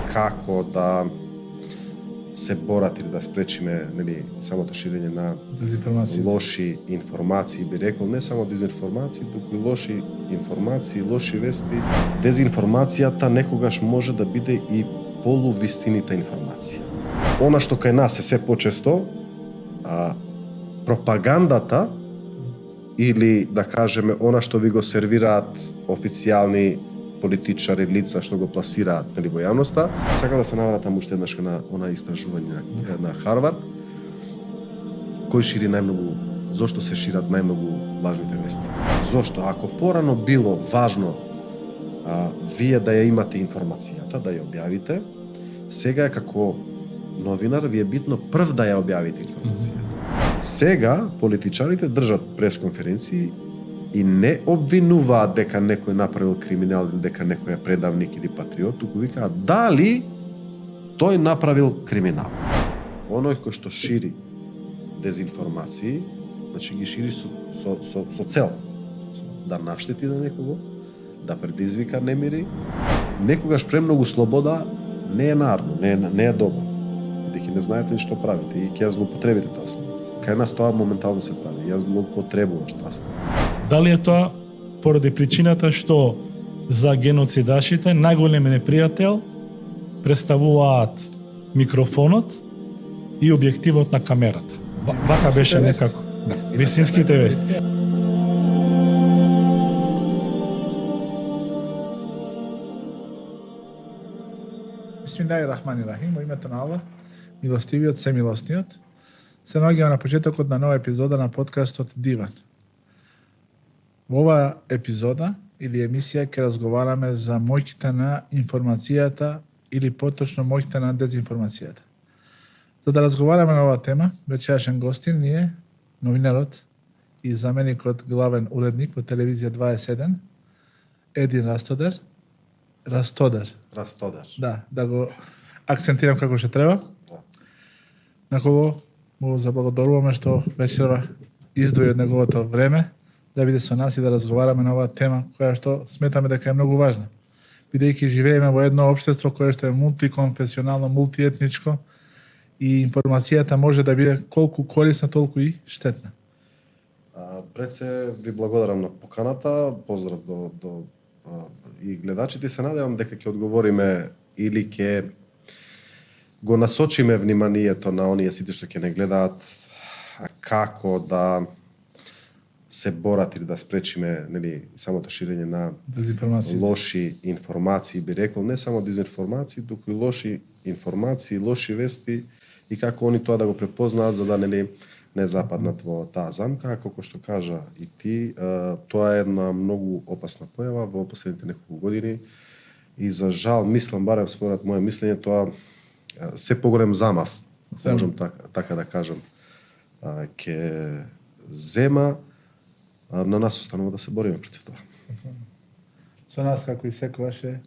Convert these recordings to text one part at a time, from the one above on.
како да се борат или да спречиме самото ширење на лоши информации, би рекол, не само дезинформации, туку и лоши информации, лоши вести. Дезинформацијата некогаш може да биде и полувистинита информација. Она што кај нас е се почесто, пропагандата или да кажеме она што ви го сервираат официјални политичари, лица што го пласираат во јавноста. Сакам да се навратам уште еднаш на она истражување на Харвард, кој шири најмногу, зошто се шират најмногу лажните вести. Зошто? Ако порано било важно вие да ја имате информацијата, да ја објавите, сега е како новинар ви е битно прв да ја објавите информацијата. Сега политичарите држат пресконференции и не обвинуваат дека некој направил криминал или дека некој е предавник или патриот, туку викаат дали тој направил криминал. Оној кој што шири дезинформации, значи ги шири со цел да наштети на некого, да предизвика немири. Некогаш премногу слобода не е нарно, не е добро. Бидејќи не знаете ни што правите и ќе ја злоупотребите таа слобода. Кај нас тоа моментално се прави, ја злоупотребуваш таа слобода. Дали е тоа поради причината што за геноцидашите најголем непријател представуваат микрофонот и објективот на камерата. Вака беше некако. Вистинските вести. Бисмиллахир-рахманир-рахим, во името на Аллах, милостивиот, семилостниот. Се наоѓаме на почетокот на нова епизода на подкастот Диван. Во оваа епизода или емисија ќе разговараме за моќта на информацијата или поточно моќта на дезинформацијата. За да разговараме на оваа тема, вечерашен гостин ни е новинарот и заменикот главен уредник во телевизија 21, Един Растодер. Да го акцентирам како што треба. На кого му заблагодаруваме што вечерва издвои од неговото време да биде со нас и да разговараме на оваа тема, која што сметаме дека е многу важна. Бидејќи живееме во едно општество кое што е мултиконфесионално, мултиетничко и информацијата може да биде колку корисна, толку и штетна. Пред се ви благодарам на поканата, поздрав до и гледачите, се надевам дека ќе одговориме или ќе го насочиме вниманието на оние сите што ќе не гледаат како да се борат или да спречиме самото ширење на лоши информации, би рекол, не само дезинформации, туку и лоши информации, лоши вести и како они тоа да го препознаат за да не западнат во таа замка, како што кажа и ти, тоа е една многу опасна појава во последните неколку години и за жал, мислам, барем според моје мислење, тоа се поголем замав, можам така да кажам, ќе зема. На нас останува да се бориме против тоа. Со нас, како и секогаш, е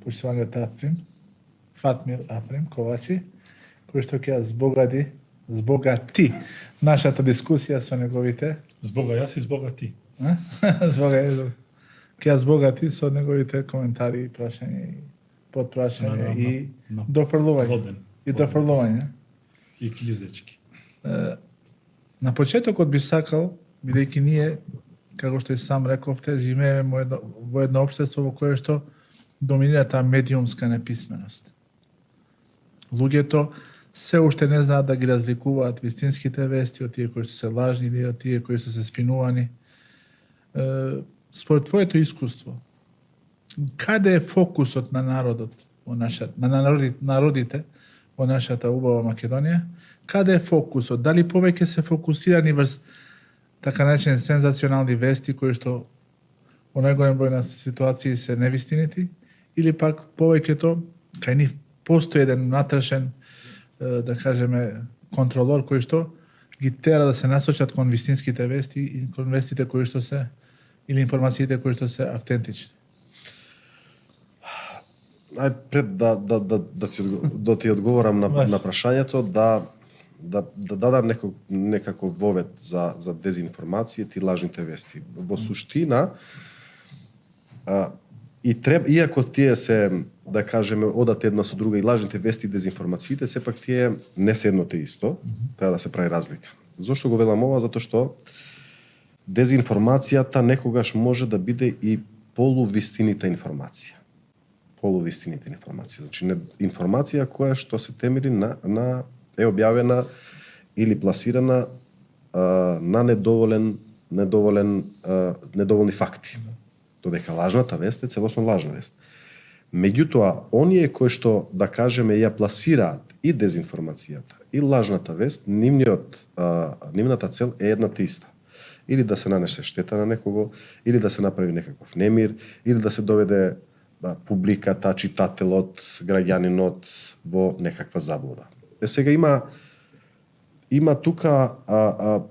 поштованиот Фатмир Африм Ковачи, кој што ќе збогати нашата дискусија со неговите... Збога јас и збога ти. Ќе збогати со неговите коментари, прашања и подпрашања и дофрлување. И дофрлување. И клизечки. На почетокот би сакал, бидејќи ние, како што и сам рековте, живееме во едно општество во кое што доминира таа медиумска неписменост. Луѓето се уште не знаат да ги разликуваат вистинските вести од тие кои што се лажни или од тие кои што се спинувани. Според твоето искуство, каде е фокусот на народот во народите во нашата убава Македонија? Каде е фокусот? Дали повеќе се фокусирани врз така наречени сензационални вести кои што во најголем број на ситуации се невистинити, или пак повеќето кај нив постои еден натрешен, да кажеме, контролор кој што ги тера да се насочат кон вистинските вести и кон вестите кои што се или информациите кои што се автентични. Пред да ти одговорам на прашањето, да дадам некако вовед за дезинформацијата и лажните вести. Во суштина, И иако тие се, да кажеме, одат една со друга и лажните вести и дезинформациите, сепак тие не се едно те исто, треба да се прави разлика. Зошто го велам ова? Затоа што дезинформацијата некогаш може да биде и полувистинита информација. Полувистинита информација. Значи, информација која што се темели на е објавена или пласирана на недоволни факти. Додека лажната вест е целосно лажна вест. Меѓутоа, оние кои што, да кажеме, ја пласираат и дезинформацијата, и лажната вест, нивната цел е едната иста. Или да се нанесе штета на некого, или да се направи некаков немир, или да се доведе публиката, читателот, граѓанинот во некаква заблуда. Сега има тука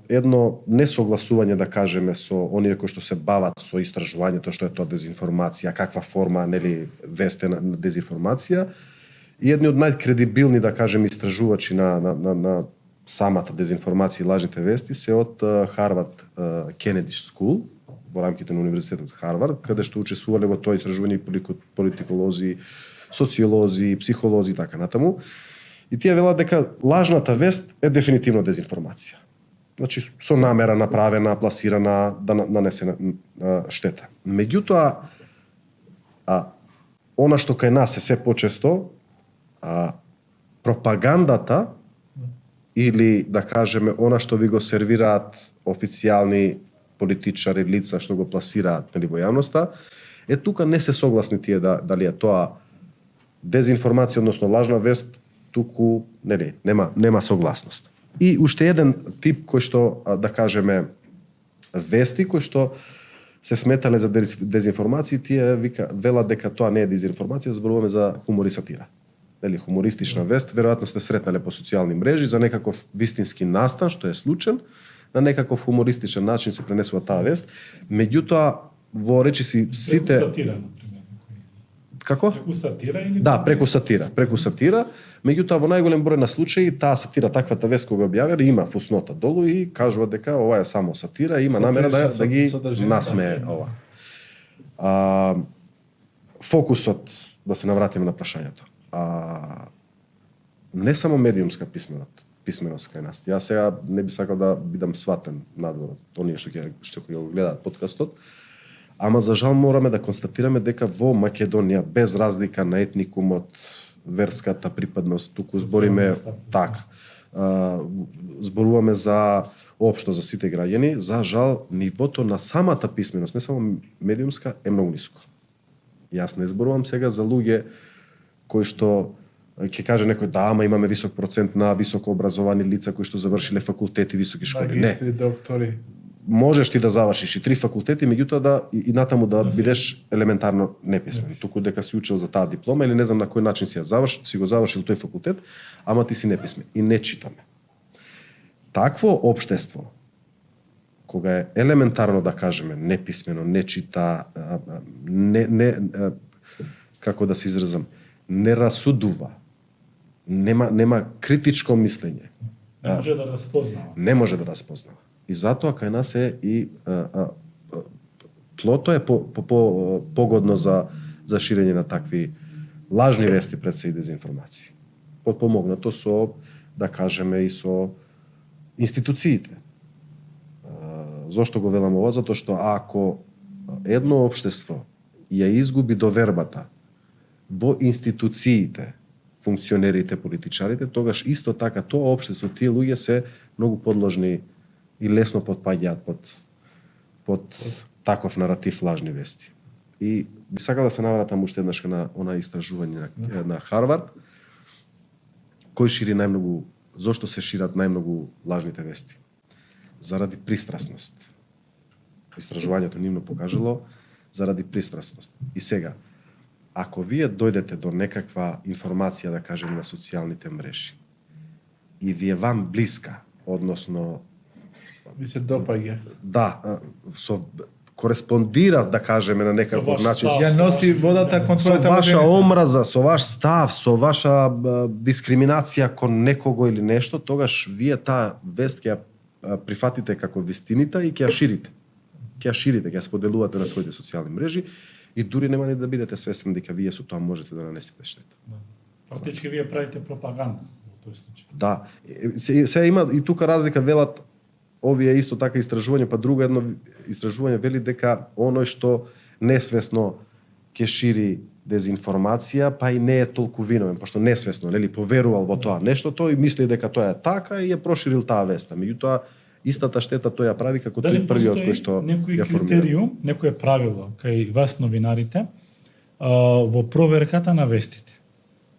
едно несогласување, да кажеме, со оние кои што се бават со истражувањето што е тоа дезинформација, каква форма, нели, вест е на дезинформација, и едни од најкредибилни, да кажеме, истражувачи на самата дезинформација и лажните вести се од Harvard Kennedy School, во рамките на Универзитетот Харвард, каде што учествувале во тоа истражување и политиколози, социолози, психолози и така натаму. И тие велат дека лажната вест е дефинитивно дезинформација. Значи, со намера направена, пласирана, да нанесе штета. Меѓутоа, она што кај нас е се почесто, пропагандата или, да кажеме, она што ви го сервираат официјални политичари, лица што го пласираат во јавноста, тука не се согласни тие дали е тоа дезинформација, односно лажна вест, туку нема согласност. И уште еден тип кој што, да кажеме, вести кои што се сметале за дезинформација, тие велат дека тоа не е дезинформација, зборуваме за хумор и сатира. Хумористична вест, веројатно сте сретнале по социјални мрежи за некаков вистински настан, што е случен, на некаков хумористичен начин се пренесува таа вест, меѓутоа во речиси сите... Преку сатира, например. Како? Преку сатира или... Да, преку сатира, меѓутоа во најголем број на случаи таа сатира, таквата вест кога објавиле, има фуснота долу и кажуваат дека ова е само сатира, има намера да ги насмее ова. Фокусот, да се навратиме на прашањето. Не само медиумска писменост кај нас. Јас сега не би сакал да бидам сватен надвор од оние што ќе го гледаат подкастот, ама за жал мораме да констатираме дека во Македонија, без разлика на етникумот, верската припадност, туку збориме така, зборуваме за општо за сите граѓани, за жал нивото на самата писменост, не само медиумска, е многу ниско. Јас не зборувам сега за луѓе кои што ќе каже некој да, ама имаме висок процент на високо образовани лица кои што завршиле факултети, високи школи. Магистри, доктори. Можеш ти да завршиш и 3 факултети, меѓутоа и натаму да бидеш елементарно неписмен. Туку дека си учил за таа диплома или не знам на кој начин си го завршил тој факултет, ама ти си неписмен и не читаме. Такво општество, кога е елементарно, да кажеме, неписмено, не чита, како да се изразам, не расудува, нема критичко мислење. Не може да распознава. Не може да распознава. И затоа кај нас е и тлото е погодно за ширење на такви лажни вести пред се и дезинформации. Подпомогнато со, да кажеме, и со институциите. Зошто го велам ова? Затоа што ако едно општество ја изгуби довербата во институциите, функционерите, политичарите, тогаш исто така тоа општество, тие луѓе се многу подложни и лесно потпаѓаат под таков наратив лажни вести. И би сакал да се навратам уште еднаш на она истражување на Харвард, кој шири најмногу, зошто се шират најмногу лажните вести? Заради пристрасност. Истражувањето нивно покажало заради пристрасност. И сега, ако вие дојдете до некаква информација, да кажем, на социјалните мрежи, и ви е вам блиска, односно Ви се допаѓа. Да, кореспондира, да кажеме, на некаков начин. Ја носи водата кон со твојата ваша организација. омраза, со ваш став, со ваша дискриминација кон некого или нешто, тогаш вие таа вест ќе ја прифатите како вистинита и ќе ја ширите. Ќе ја споделувате на своите социјални мрежи и дури нема ни да бидете свесни дека вие со тоа можете да нанесете штета. Да. Фактички вие правите пропаганда во тој случај. Да, се има и тука разлика, велат овие исто така истражување, па друго едно истражување вели дека оној што несвесно ќе шири дезинформација, па и не е толку виновен, пошто несвесно, нели, поверувал во тоа нешто, тој мисли дека тоа е така и ја проширил таа веста. Меѓутоа, истата штета тој ја прави како тој првиот кој што некој ја формира. критериум, некое правило кај вас новинарите во проверката на вестите?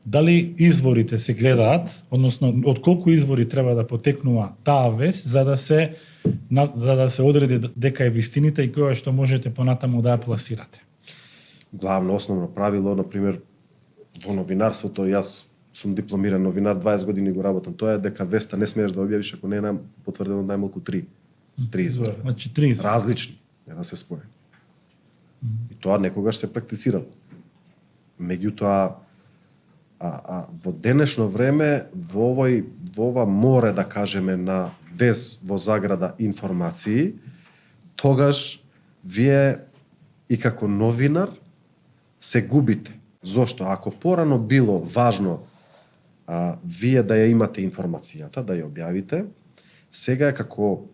Дали изворите се гледаат, односно од колку извори треба да потекнува таа вест за да се одреди дека е вистината и која што можете понатаму да ја пласирате? Главно основно правило, на пример, во новинарството, јас сум дипломиран новинар, 20 години го работам, тоа е дека веста не смееш да објавиш ако не е потврдено најмалку 3 извори. Значи 3 извори. Различни, не да се спојени. И тоа некогаш се практицирало. Меѓутоа, во денешно време, во ова море, да кажеме, на во заграда информации, тогаш вие и како новинар се губите. Зошто? Ако порано било важно вие да ја имате информацијата, да ја објавите, сега е како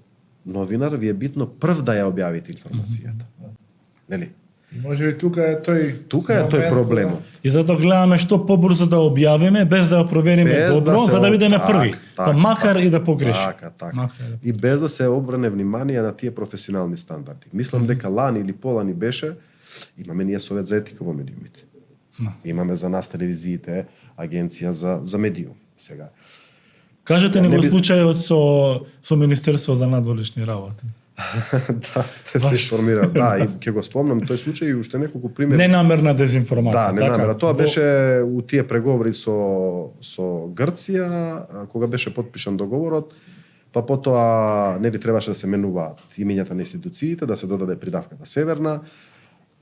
новинар ви е битно прв да ја објавите информацијата. Нели? И може би тука е тој проблемот. И затоа гледаме што побрзо да објавиме без да ја провериме добро, за да бидеме први. Па макар и да погрешиме. Така. И без да се обрне внимание на тие професионални стандарди. Мислам дека лани или полани беше, имаме ние Совет за етика во медиумите. Имаме за нас телевизиите агенција за медиум сега. Кажете ни го случајот со Министерство за надворешни работи. Да, сте се формирали. Да, и ќе го спомнам тој случај и уште неколку примери. Ненамерна дезинформација. Да, ненамерна. Тоа беше у тие преговори со Грција, кога беше потпишан договорот, па потоа нели требаше да се менуваат имењата на институциите, да се додаде придавката Северна.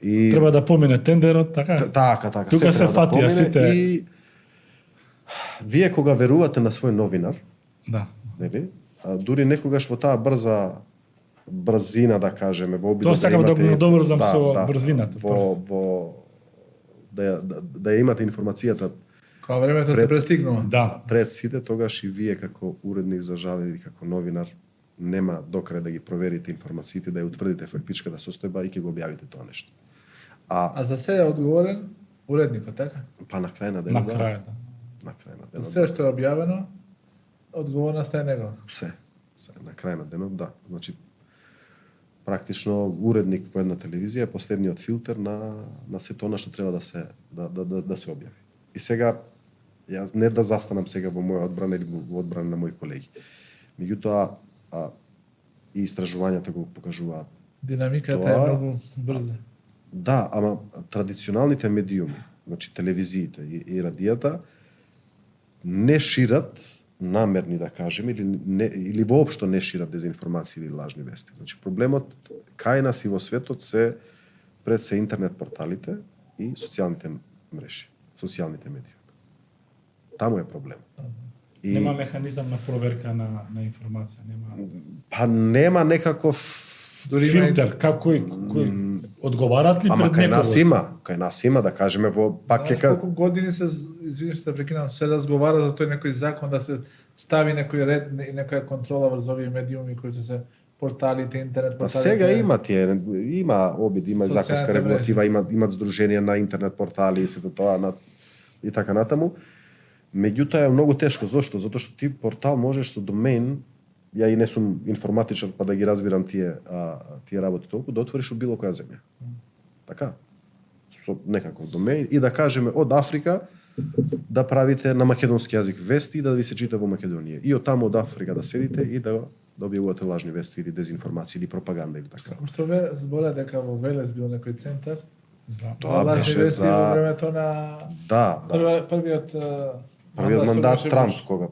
И треба да помине тендерот, така? Така. Тука се фатија сите. И вие кога верувате на свој новинар, да, нели? Дури некогаш во таа брзина, да кажеме, во обид тоа сакам да го доврзам со брзината. Да ја имате информацијата кога времето те престигнува. Да. Пред сите, тогаш и вие како уредник за жал или како новинар нема докрај да ги проверите информациите, да ја утврдите фактичката состојба и ќе го објавите тоа нешто. А за се е одговорен уредникот, така? Па на крај на денот. На крај, да. На крај на денот. Се што е објавено, одговорноста е него. Се на крај на денот, да. Значи практично уредник во една телевизија е последниот филтер на сето она што треба да се објави. И сега ја не да застанам сега во моја одбрана или во одбрана на мои колеги. Меѓутоа и истражувањата го покажуваат. Динамиката е многу брза. Да, ама традиционалните медиуми, значи телевизиите и радијата не шират намерни, да кажеме, или воопшто не шират дезинформации или лажни вести. Значи проблемот кај нас и во светот се пред се интернет порталите и социјалните мрежи, социјалните медиуми. Таму е проблемот. Нема механизам на проверка на информација, нема. Па нема некаков филтер, кој одговарат ли пред некој? Кај нас има, да кажеме, во пак е колку години се, извинете да прекинам, се разговара за тој некој закон да се стави некој ред и некоја контрола врз овие медиуми кои се порталите, интернет порталите. Па сега има обид, има законска регулатива, имат здруженија на интернет портали и сето тоа и така натаму. Меѓутоа е многу тешко. Зошто? Затоа што ти портал можеш со домеин, ја и не сум информатичар па да ги разбирам тие работи толку, да отвориш у било која земја. Така? Со некаков домеин и да кажеме од Африка да правите на македонски јазик вести и да ви се чита во Македонија. И од таму од Африка да седите и да објавувате лажни вести или дезинформации или пропаганда или така. Уште збора дека во Велес бил некој центар Тоа беше за во времето на првиот мандат Трамп кога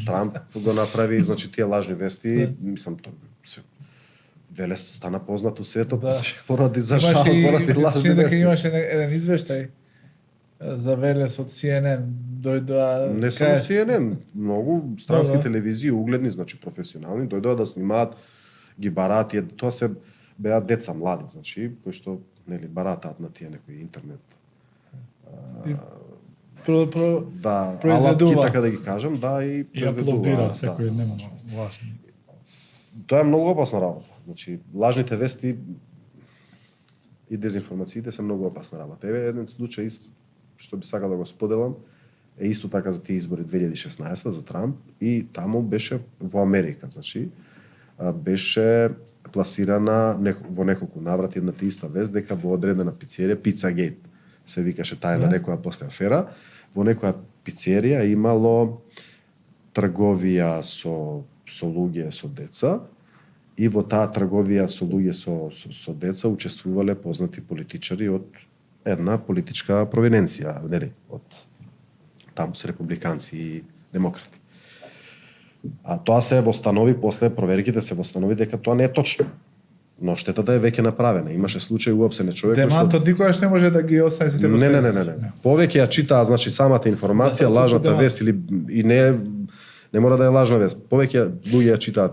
Трамп го направи, значи тие лажни вести, мислам Велес стана познат у светот, поради за жал, поради лажни вести. Имаше еден извештај за Велес од CNN, дојдоа... Не само CNN, многу странски телевизии, угледни, значи професионални, дојдоа да снимаат, ги бараат, тоа се беа деца млади, значи, кои што нели баратаат на тие некои интернет. Да, произведува. алатки, така да ги кажам, да, и И аплодира произведува, секој дневно лажни. Тоа е многу опасна работа. Значи, лажните вести и дезинформациите се многу опасна работа. Еве еден случај што би сакал да го споделам е исто така за тие избори 2016 за Трамп и таму беше во Америка, значи беше пласирана во неколку наврати една те иста вест дека во одредена пицерија, Pizzagate се викаше таа на некоја после афера, во некоја пицерија имало трговија со луѓе со деца и во таа трговија со луѓе со деца учествувале познати политичари од една политичка провиненција, нели, од таму се републиканци и демократи. А тоа се востанови после проверките се востанови дека тоа не е точно. Но штетата е веќе направена. Имаше случај уопсе на човек Демантот никогаш не може да ги остави сите последици. Не. Повеќе ја читаа, значи самата информација, лажната вест или и не мора да е лажна вест. Повеќе луѓе ја читаат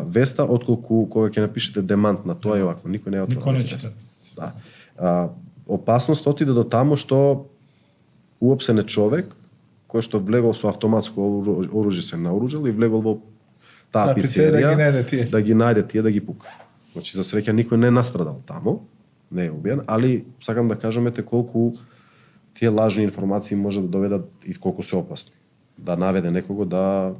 веста отколку кога ќе напишете демант на тоа и овако, никој не е отворен. Никој не чита. Да. Опасност отиде до таму што уопсе не човек кој што влегол со автоматско оружје се наоружил и влегол во таа пицерија да ги најде тие да ги пука. Значи за среќа никој не настрадал таму, не е убиен, али сакам да кажам колку тие лажни информации може да доведат и колку се опасни. Да наведе некого да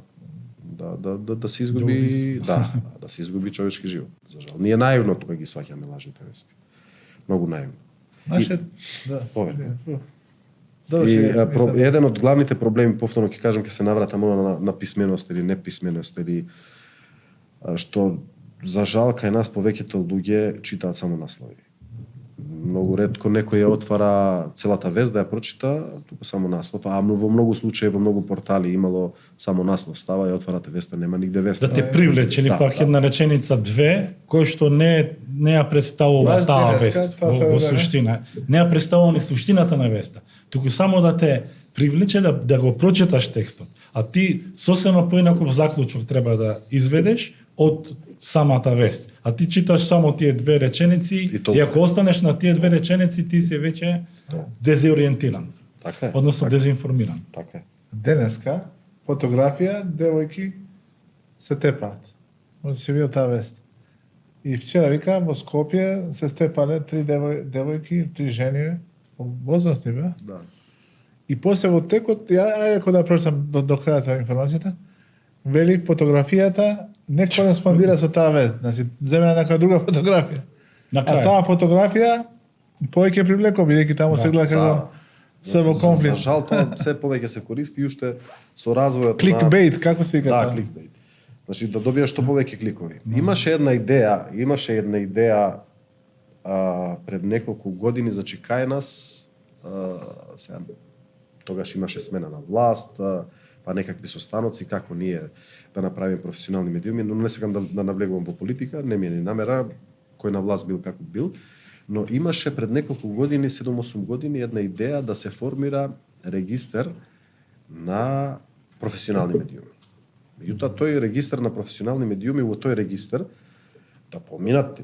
се изгуби, да се изгуби човечки живот. За жал. Ние наивно кога ги сваќаме лажните вести. Многу наивно. Еден од главните проблеми, повторно ќе кажам, ќе се навратам на писменост или неписменост, или што за жал кај нас повеќето луѓе читаат само наслови. Многу ретко некој ја отвара целата вест да ја прочита, туку само наслов, а во многу случаи, во многу портали имало само наслов, става и отварате веста, нема нигде веста. Да те привлече или пак една реченица две, кој што не ја представува таа вест во суштина. Не ја представува ни суштината на веста, туку само да те привлече да го прочиташ текстот. А ти сосема поинаков заклучок треба да изведеш од самата вест. А ти читаш само тие две реченици и ако останеш на тие две реченици, ти си веќе дезориентиран. Така е. Односно дезинформиран. Така е. Денеска фотографија девојки се тепаат. Може се види таа вест. И вчера вика во Скопје се степале 3 девојки, 3 жени, возрастни бе. Да. И после во текот, ајде кога да прочитам до крајот информацијата, вели фотографијата не кореспондира со таа вест. Значи, земена некоја друга фотографија. А таа фотографија повеќе привлекува, бидејќи таму се гледа како се во конфликт. За жал тоа се повеќе се користи и уште со развојот кликбейт, како се вика тоа? тоа? Да, кликбейт. Значи да добиеш што повеќе кликови. Имаше една идеја пред неколку години, значи кај нас сега тогаш имаше смена на власт, па некакви состаноци како ние да направиме професионални медиуми, но не сакам да навлегувам во политика, не ми е ни намера, кој на власт бил како бил, но имаше пред неколку години, 7-8 години, една идеја да се формира регистер на професионални медиуми. Меѓутоа, тој регистер на професионални медиуми, во тој регистер да поминат,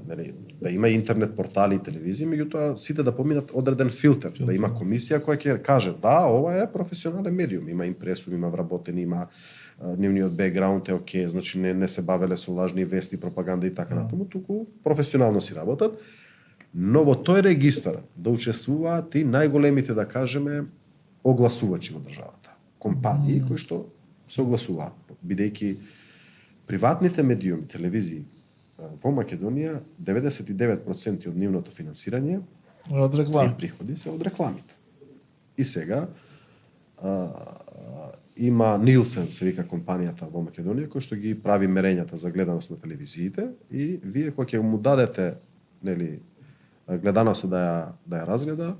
да има интернет портали и телевизии, меѓутоа сите да поминат одреден филтер, да има комисија која ќе каже да, ова е професионален медиум, има импресум, има вработени, има нивниот бекграунд е окей, значи не се бавеле со лажни вести, пропаганда и така натаму, туку професионално си работат. Но во тој регистар да учествуваат и најголемите, да кажеме, огласувачи во државата, компании кои што се огласуваат, бидејќи приватните медиуми, телевизии во Македонија 99% од нивното финансирање од реклами, приходи се од рекламите. И сега има Нилсен, се вика компанијата во Македонија, кој што ги прави мерењата за гледаност на телевизиите и вие кога ќе му дадете, нели, гледаноста да ја разгледа,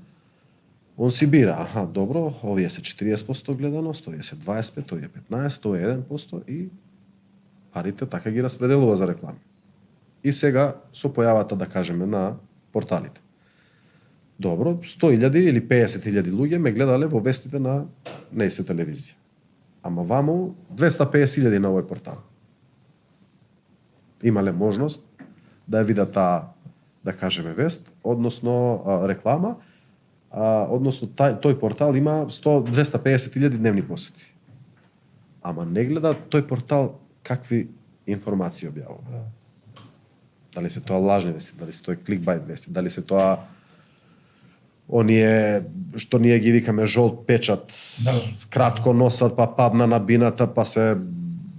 он си бира, добро, овие се 40% гледаност, овие се 25%, овие 15%, овие 1% и парите така ги распределува за реклами. И сега со појавата, да кажеме, на порталите. Добро, 100.000 или 50.000 луѓе ме гледале во вестите на нејсе телевизија. Ама ваму 250.000 на овој портал. Имале можност да ја видат таа да кажеме вест, односно реклама, односно тој портал има 250.000 дневни посети. Ама не гледа тој портал какви информации објавува. Дали се тоа лажни вести, дали се тоа кликбайт вести, дали се тоа оние што ние ги викаме жолт печат, кратко носат, па падна на бината, па се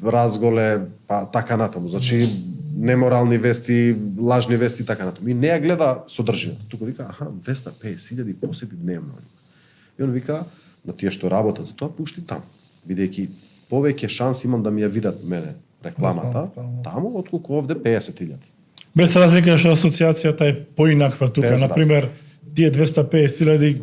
разголе, па така натаму. Значи неморални вести, лажни вести, така натаму. И не ја гледа содржината. Тука вика, 250.000 посети дневно. И он вика, на тие што работат за тоа, пушти таму. Бидејќи повеќе шанс имам да ми ја видат мене рекламата таму, отколку овде 50.000. Без разлика што асоциацијата е поинаква тука. Без Например, тие 250.000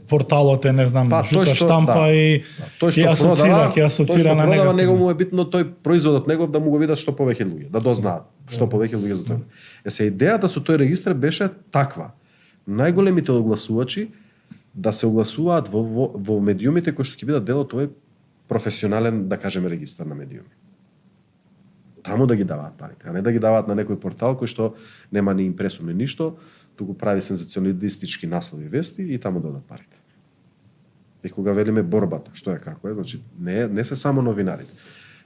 порталот е, не знам, жута штампа и асоцира на негативно. Него му негативно. е битно тој производот негов да му го видат што повеќе луѓе, да дознаат што повеќе луѓе за тоа. Идејата со тој регистар беше таква. Најголемите огласувачи да се огласуваат во медиумите кои што ќе бидат дел од тој професионален, да кажеме, регистар на медиуми. Таму да ги даваат парите, а не да ги даваат на некој портал кој што нема ни импресум ни ништо, туку прави сензационалистички наслови вести и таму додат парите. И кога велиме борбата, што е како е, значи не се само новинарите.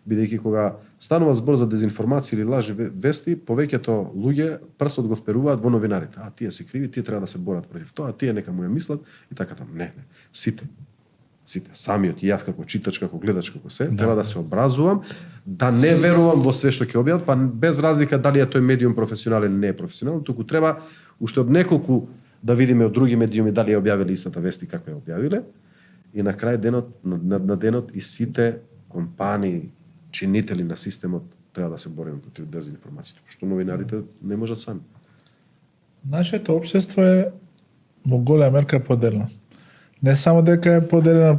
Бидејќи кога станува збор за дезинформација или лажни вести, повеќето луѓе прстот го вперуваат во новинарите. Тие се криви, тие треба да се борат против тоа, тие нека му ја мислат и така таму. Не. Сите, самиот и јас како читач, како гледач, како се, треба да се образувам, да не верувам во све што ќе објават, па без разлика дали е тој медиум професионален или не е професионален, туку треба уште од неколку да видиме од други медиуми дали ја објавиле истата вести како ја објавиле, и на крај денот на денот и сите компании чинители на системот треба да се бориме против дезинформацијата, што новинарите не можат сами. Нашето општество е во голема мерка поделено. Не само дека е поделено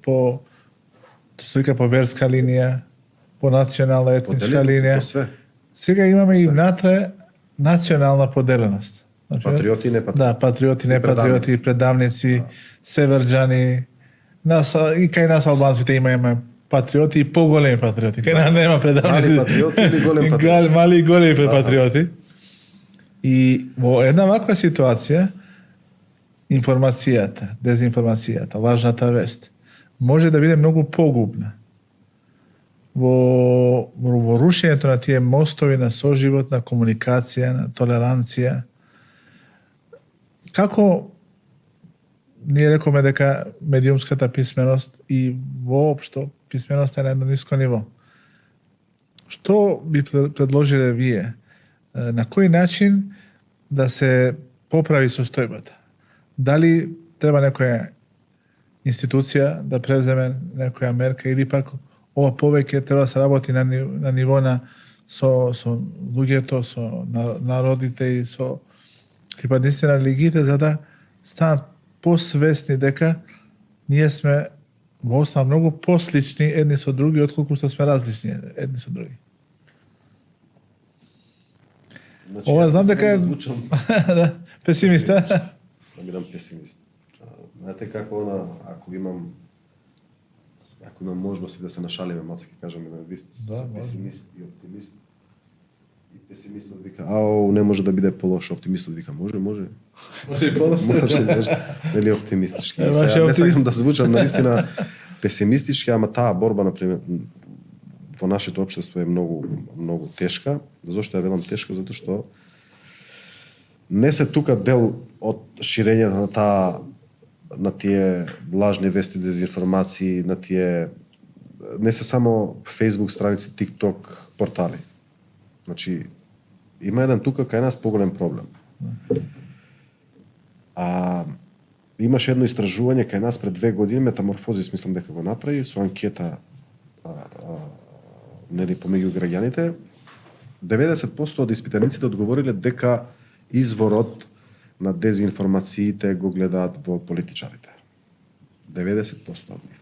по се вика по верска линија, по национална етничка линија. По све. Сега имаме и внатре национална поделеност. Патриоти и не патриоти. Да, патриоти, не патриоти, предавници, северџани. Нас и кај нас албанците имаме патриоти и поголеми патриоти. Кај нас нема предавници. Мали патриоти или голем патриоти? Мали и големи патриоти. И во една ваква ситуација информацијата, дезинформацијата, лажната вест може да биде многу погубна во рушењето на тие мостови на соживот, на комуникација, на толеранција. Како ние рековме дека медиумската писменост и воопшто писменоста е на едно ниско ниво. Што би предложиле вие? На кој начин да се поправи состојбата? Дали треба некоја институција да превземе некоја мерка или пак ова повеќе треба да се работи на ниво со луѓето, со народите и со припадниците на религиите, за да станат посвесни дека ние сме во основа многу послични едни со други, отколку што сме различни едни со други. Значи, Ова знам дека е звучам песимиста. Да бидам песимист. Знаете како ако имам можност да се нашалиме, малце ќе кажеме на вист, песимист и оптимист. И песимистот вика, не може да биде полош, оптимистот вика, може. Може и полош. Може. Нели оптимистички. Не сакам да звучам наистина песимистички, ама таа борба, например, во нашето општество е многу тешка. Зошто ја велам тешка? Затоа што не се тука дел од ширењето на тие лажни вести, дезинформации, на тие не се само Facebook страници, TikTok, портали. Значи има еден тука кај нас поголем проблем. Имаше едно истражување кај нас пред 2 години, Метаморфозис мислам дека го направи со анкета нели помеѓу граѓаните. 90% од испитаниците одговориле дека изворот на дезинформациите го гледаат во политичарите. 90% од нив.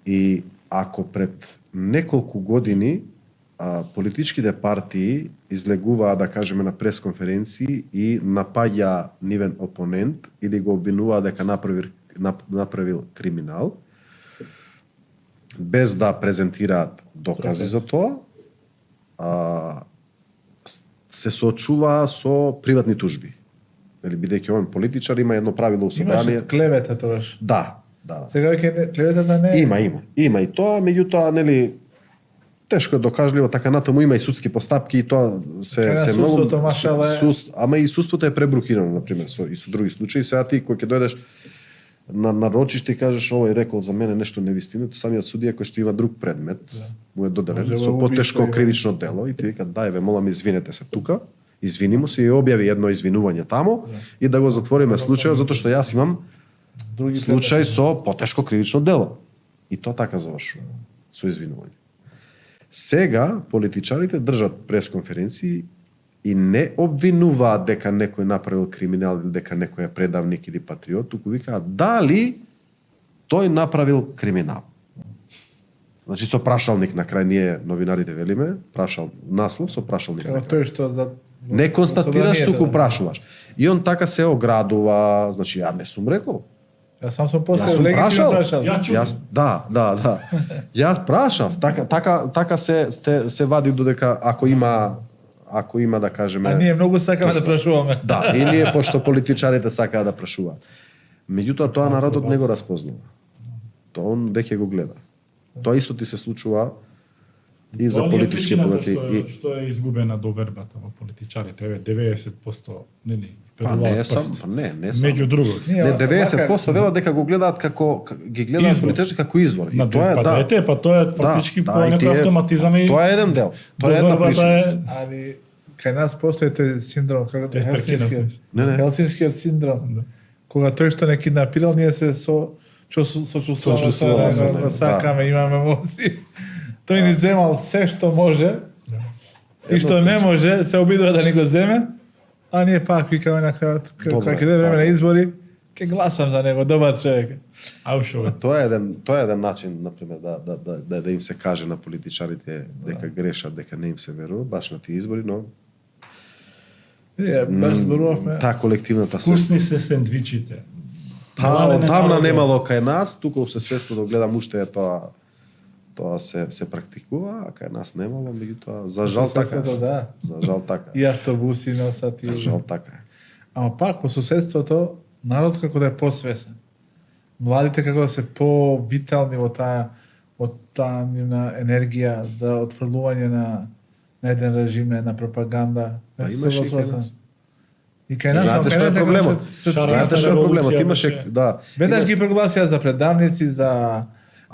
И ако пред неколку години политичките партии излегуваа, да кажеме, на пресконференции и напаѓа нивен опонент или го обвинуваа дека направил криминал, без да презентираат докази за тоа, се соочува со приватни тужби. Нели, бидејќи он политичар има едно правило у собрание. Имаше клевета тогаш. Да. Сега веќе клеветата не Има и тоа, меѓутоа нели тешко е докажливо, така натаму има и судски постапки и тоа се многу ама и судството е пребрукирано на пример и со други случаи. Сега ти кој ќе дојдеш на рочиште и кажеш овој рекол за мене нешто невистина, самиот судија кој што има друг предмет, му е доделен со потешко кривично дело и ти вика дај ве молам извинете се тука, извини му се и објави едно извинување таму и да го затвориме случајот затоа што јас имам други случај со потешко кривично дело. И тоа така завршува со извинување. Сега политичарите држат пресконференции и не обвинуваат дека некој направил криминал или дека некој е предавник или патриот, туку викаат дали тој направил криминал. Значи со прашалник на крај ние новинарите велиме, наслов со прашалник. Тој што за не констатираш, туку прашуваш. И он така се оградува, значи ја не сум рекол. Јас сам сум после прашал. Јас Да. Јас прашав, така се вади додека ако има да кажеме. А ние многу сакаме да прашуваме. Да, и ние пошто политичарите сакаат да прашуваат. Меѓутоа тоа народот не го распознава. Тоа он веќе го гледа. Тоа исто ти се случува и за политички политики. Што е изгубена довербата во политичарите, еве 90%, нели? Не сам. Меѓу другото. Не 90% велат дека го гледаат како ги гледаат политичарите како извор. И тоа е тоа е фактички по некој автоматизам и тоа е еден дел. Тоа е една причина. Али кај нас постои тој синдром, како Те Хелсинскиот синдром. Кога тој што не киднапирал, ние се сочувствуваме, сакаме, имаме емоции. Тој ни земал се што може и што не може, се обидува да ни го земе, а ние пак викаме на крајот, кога ќе време на избори, ќе гласам за него, добар човек. Тоа е еден начин, например, да им се каже на политичарите дека грешат, дека не им се верува, баш на тие избори, но баш зборувавме. Таа колективната вкусни се сендвичите. Тамна немало кај нас, тука се сество да гледам уште е тоа се практикува, а кај нас немало, меѓутоа за жал така. За жал така. И автобуси носат и за жал така. Ама пак по соседството народ како да е посвесен. Младите како да се повитални во таа нивна енергија, да отфрлување на еден режим, на една пропаганда. Имаше и кај нас. И кај нас, знаете што е проблемот? Знаете што е проблемот? Имаше, да. Веднаш ги прогласија за предавници, за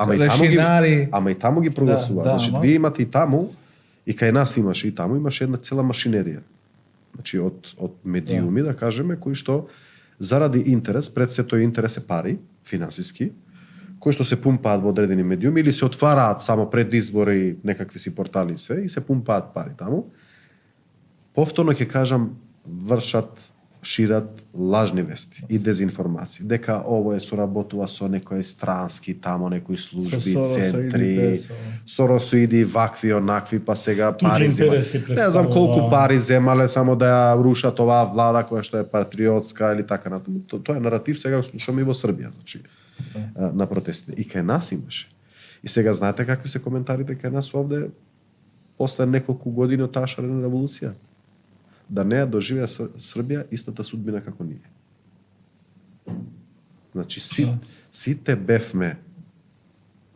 лешинари. Ама и таму ги прогласуваат. Значи, вие имате и таму, и кај нас имаше и таму, имаше една цела машинерија. Значи, од медиуми, да кажеме, кои што заради интерес, пред се тој интерес е пари, финансиски, кои што се пумпаат во одредени медиуми или се отвараат само пред избори некакви си портали и се пумпаат пари таму. Повторно ќе кажам, шират лажни вести и дезинформации. Дека ово соработува со некои странски тамо, некои служби, центри, соросоиди, вакви, онакви, па сега пари земале. Не знам колку пари земале само да ја рушат оваа влада која што е патриотска или така натаму. Тоа е наратив, сега го слушаме и во Србија, значи, на протестите. И кај нас имаше. И сега знаете какви се коментарите кај нас овде после неколку години од таа шарена револуција? Да не ја доживеа Србија истата судбина како ние. Значи, сите бевме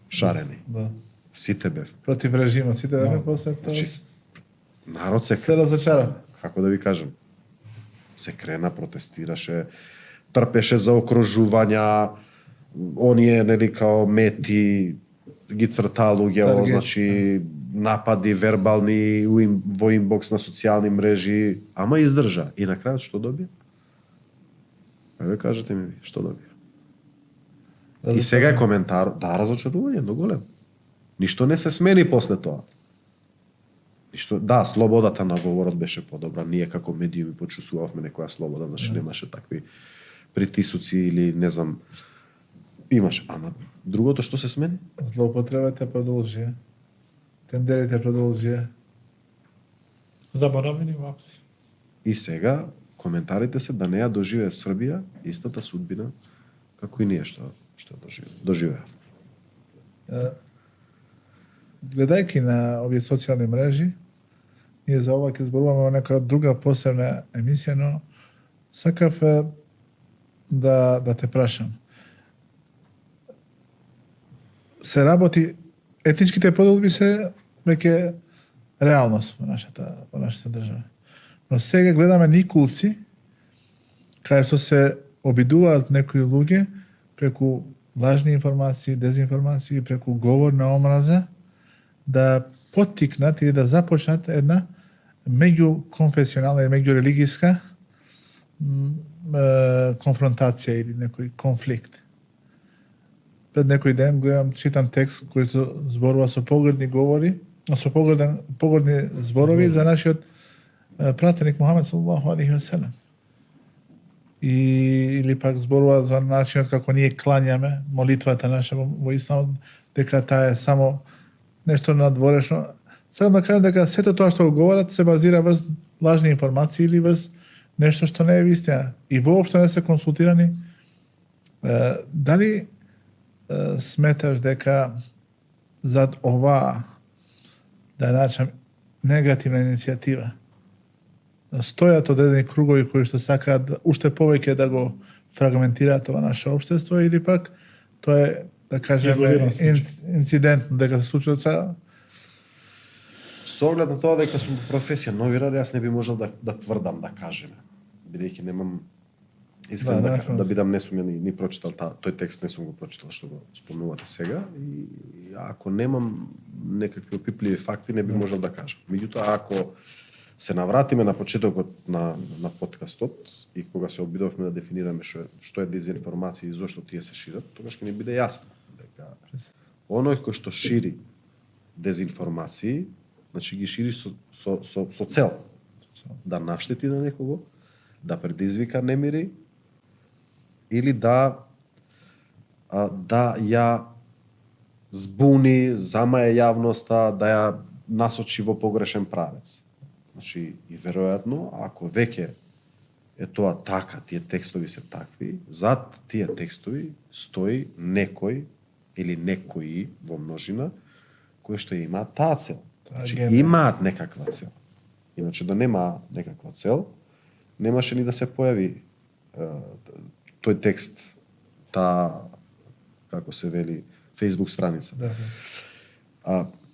шарени. Да. Сите бевме. Против режимот, сите бевме после тоа. Значи, народ се разочарав. Како да ви кажам, се крена, протестираше, трпеше за окружувања, оние, нели, као мети, ги цртаа луѓе, значи, напади вербални во инбокс на социјални мрежи, ама издржа. И на крајот што добија? Еве кажете ми, што добија? И сега е коментар, да, разочарување, но голем. Ништо не се смени после тоа. Да, слободата на говорот беше подобра. Ние како медиуми почувствувавме некоја слобода, значи немаше такви притисоци или не знам, имаше. Ама другото што се смени? Злоупотребата продолжија. Тендерите продолжија. Заборавени вапси. И сега коментарите се да не ја доживее Србија истата судбина како и ние што доживеа. Гледајќи на овие социјални мрежи, ние за ова ќе зборуваме во некоја друга посебна емисија, но сакав да те прашам. Се работи, етничките поделби се веќе реалност во нашата држава. Но сега гледаме никулци кај што се обидуваат некои луѓе преку лажни информации, дезинформации, преку говор на омраза да поттикнат или да започнат една меѓуконфесионална и меѓурелигиска конфронтација или некој конфликт. Пред некој ден гледам, читам текст кој зборува со погрдни говори, со погрдни зборови за нашиот пратеник Мухамед саллаллаху алейхи ве селем. Или пак зборува за начинот како ние клањаме, молитвата наша во исламот, дека таа е само нешто надворешно. Сакам да кажам дека сето тоа што го говорат се базира врз лажни информации или врз нешто што не е вистина. И воопшто не се консултирани. Дали сметаш дека зад ова, да начам, негативна иницијатива стојат одредени кругови кои што сакаат уште повеќе да го фрагментираат ова наше општество, или пак тоа е, да кажеме, инцидентно дека се случило сега? Со оглед на тоа дека сум професија новинар, јас не би можел да тврдам, да кажеме. Бидејќи немам искрен да бидам, не сум ни прочитал тој текст, не сум го прочитал што го спомнувате сега, и ако немам некакви опипливи факти, не би можел да кажам. Меѓутоа, ако се навратиме на почетокот на подкастот и кога се обидовме да дефинираме што е дезинформација и зошто тие се шират, тогаш ќе ни биде јасно дека оној кој што шири дезинформации, значи ги шири со цел да наштети на некого, да предизвика немири или да ја збуни, замае јавноста, да ја насочи во погрешен правец. Значи, и веројатно, ако веќе е тоа така, тие текстови се такви, зад тие текстови стои некој или некои во множина кои што имаат таа цел. Значи, имаат некаква цел. Иначе да нема некаква цел, немаше ни да се појави тој текст, како се вели, Facebook страница.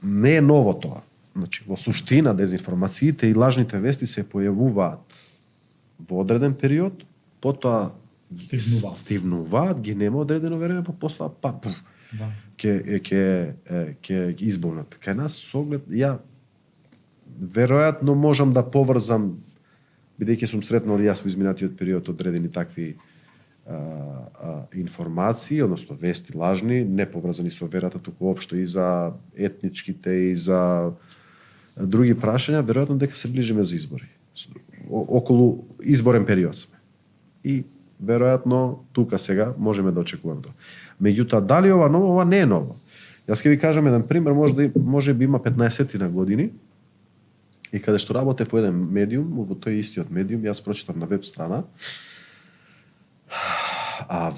Не е ново тоа. Значи, во суштина дезинформациите и лажните вести се појавуваат во одреден период, потоа стивнуваат, ги нема одредено време, па после ќе изболнат. Кај нас со оглед, ја веројатно можам да поврзам, бидејќи сум сретнал и јас во изминатиот период одредени такви информации, односно вести лажни, не поврзани со верата, туку општо и за етничките и за други прашања, веројатно дека се ближиме за избори. Околу изборен период сме. И веројатно тука сега можеме да очекуваме тоа. Меѓутоа, дали ова ново? Ова не е ново. Јас ќе ви кажам еден пример, може би има 15 години, и каде што работев во еден медиум, во тој истиот медиум, јас прочитам на веб страна,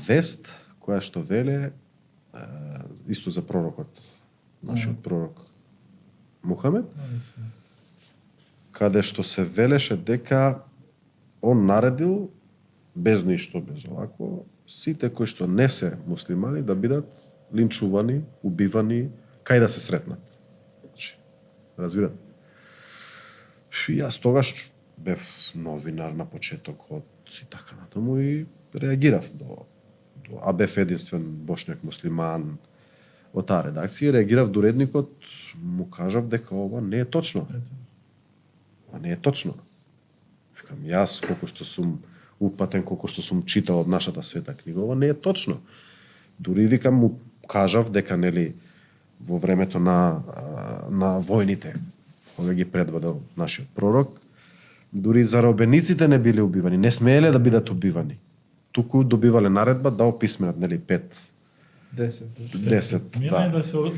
вест која што веле исто за пророкот, нашиот пророк Мухамед, каде што се велеше дека он наредил без ништо, без овако, сите кои што не се муслимани да бидат линчувани, убивани, кај да се сретнат. Значи, разбирате? И јас тогаш бев новинар на почетокот и така натаму и реагирав до АБФ единствен бошњак муслиман од таа редакција, реагирав до уредникот, му кажав дека ова не е точно. Ова не е точно. Викам, јас колку што сум упатен, колку што сум читал од нашата света книга, ова не е точно. Дури викам му кажав дека нели во времето на војните, кога ги предводел нашиот пророк, дури заробениците не биле убивани, не смееле да бидат убивани. Туку добивале наредба да описменат, нели, 10, да се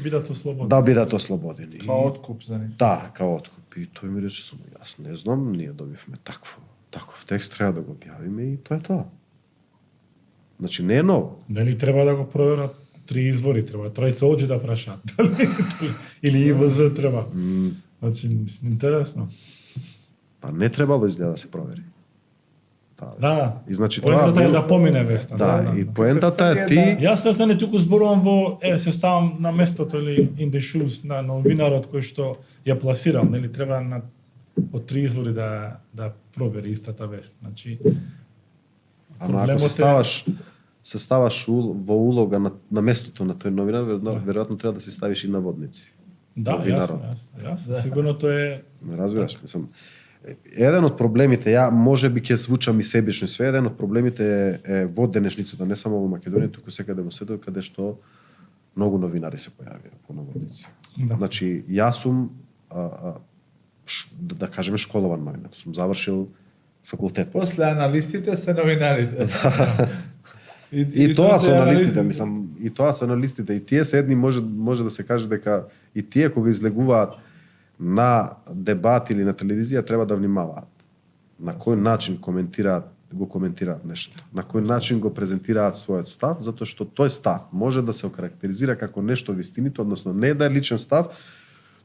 бидат ослободени. Да бидат ослободени. Као откуп за нив. Да, као откуп. И тој ми рече само, јас не знам, ние добивме таков текст, треба да го објавиме и тоа е тоа. Значи не е ново. Дали треба да го проверат 3 извори, треба тројца оџи да прашаат. Или ИВЗ треба. Значи, интересно. Па не требало изгледа да се провери. Таа вест. Да, И значи тоа поентата е бил... да помине веста. Да, и поентата е ти... Јас се не туку зборувам во се ставам на местото или in the shoes на новинарот кој што ја пласирал, нели треба на од 3 извори да провери истата вест. Значи Ама ако се ставаш во улога на местото на тој новинар, веројатно треба да се ставиш и наводници. да, Новинарот. јас. Сигурно тоа е Ме разбираш, мислам. Еден од проблемите, ја можеби ќе звучам и себично и све, еден од проблемите е во денешницата, не само во Македонија, туку секаде во светот, каде што многу новинари се појавија по наводници. Да. Значи, јас сум да кажеме школован новинар, сум завршил факултет. После аналистите се новинарите. И тоа се аналистите, мислам, и тоа се аналистите, и тие се едни може да се каже дека и тие кога излегуваат на дебат или на телевизија треба да внимаваат на кој начин го коментираат нешто, на кој начин го презентираат својот став, затоа што тој став може да се окарактеризира како нешто вистинито, односно не да е личен став,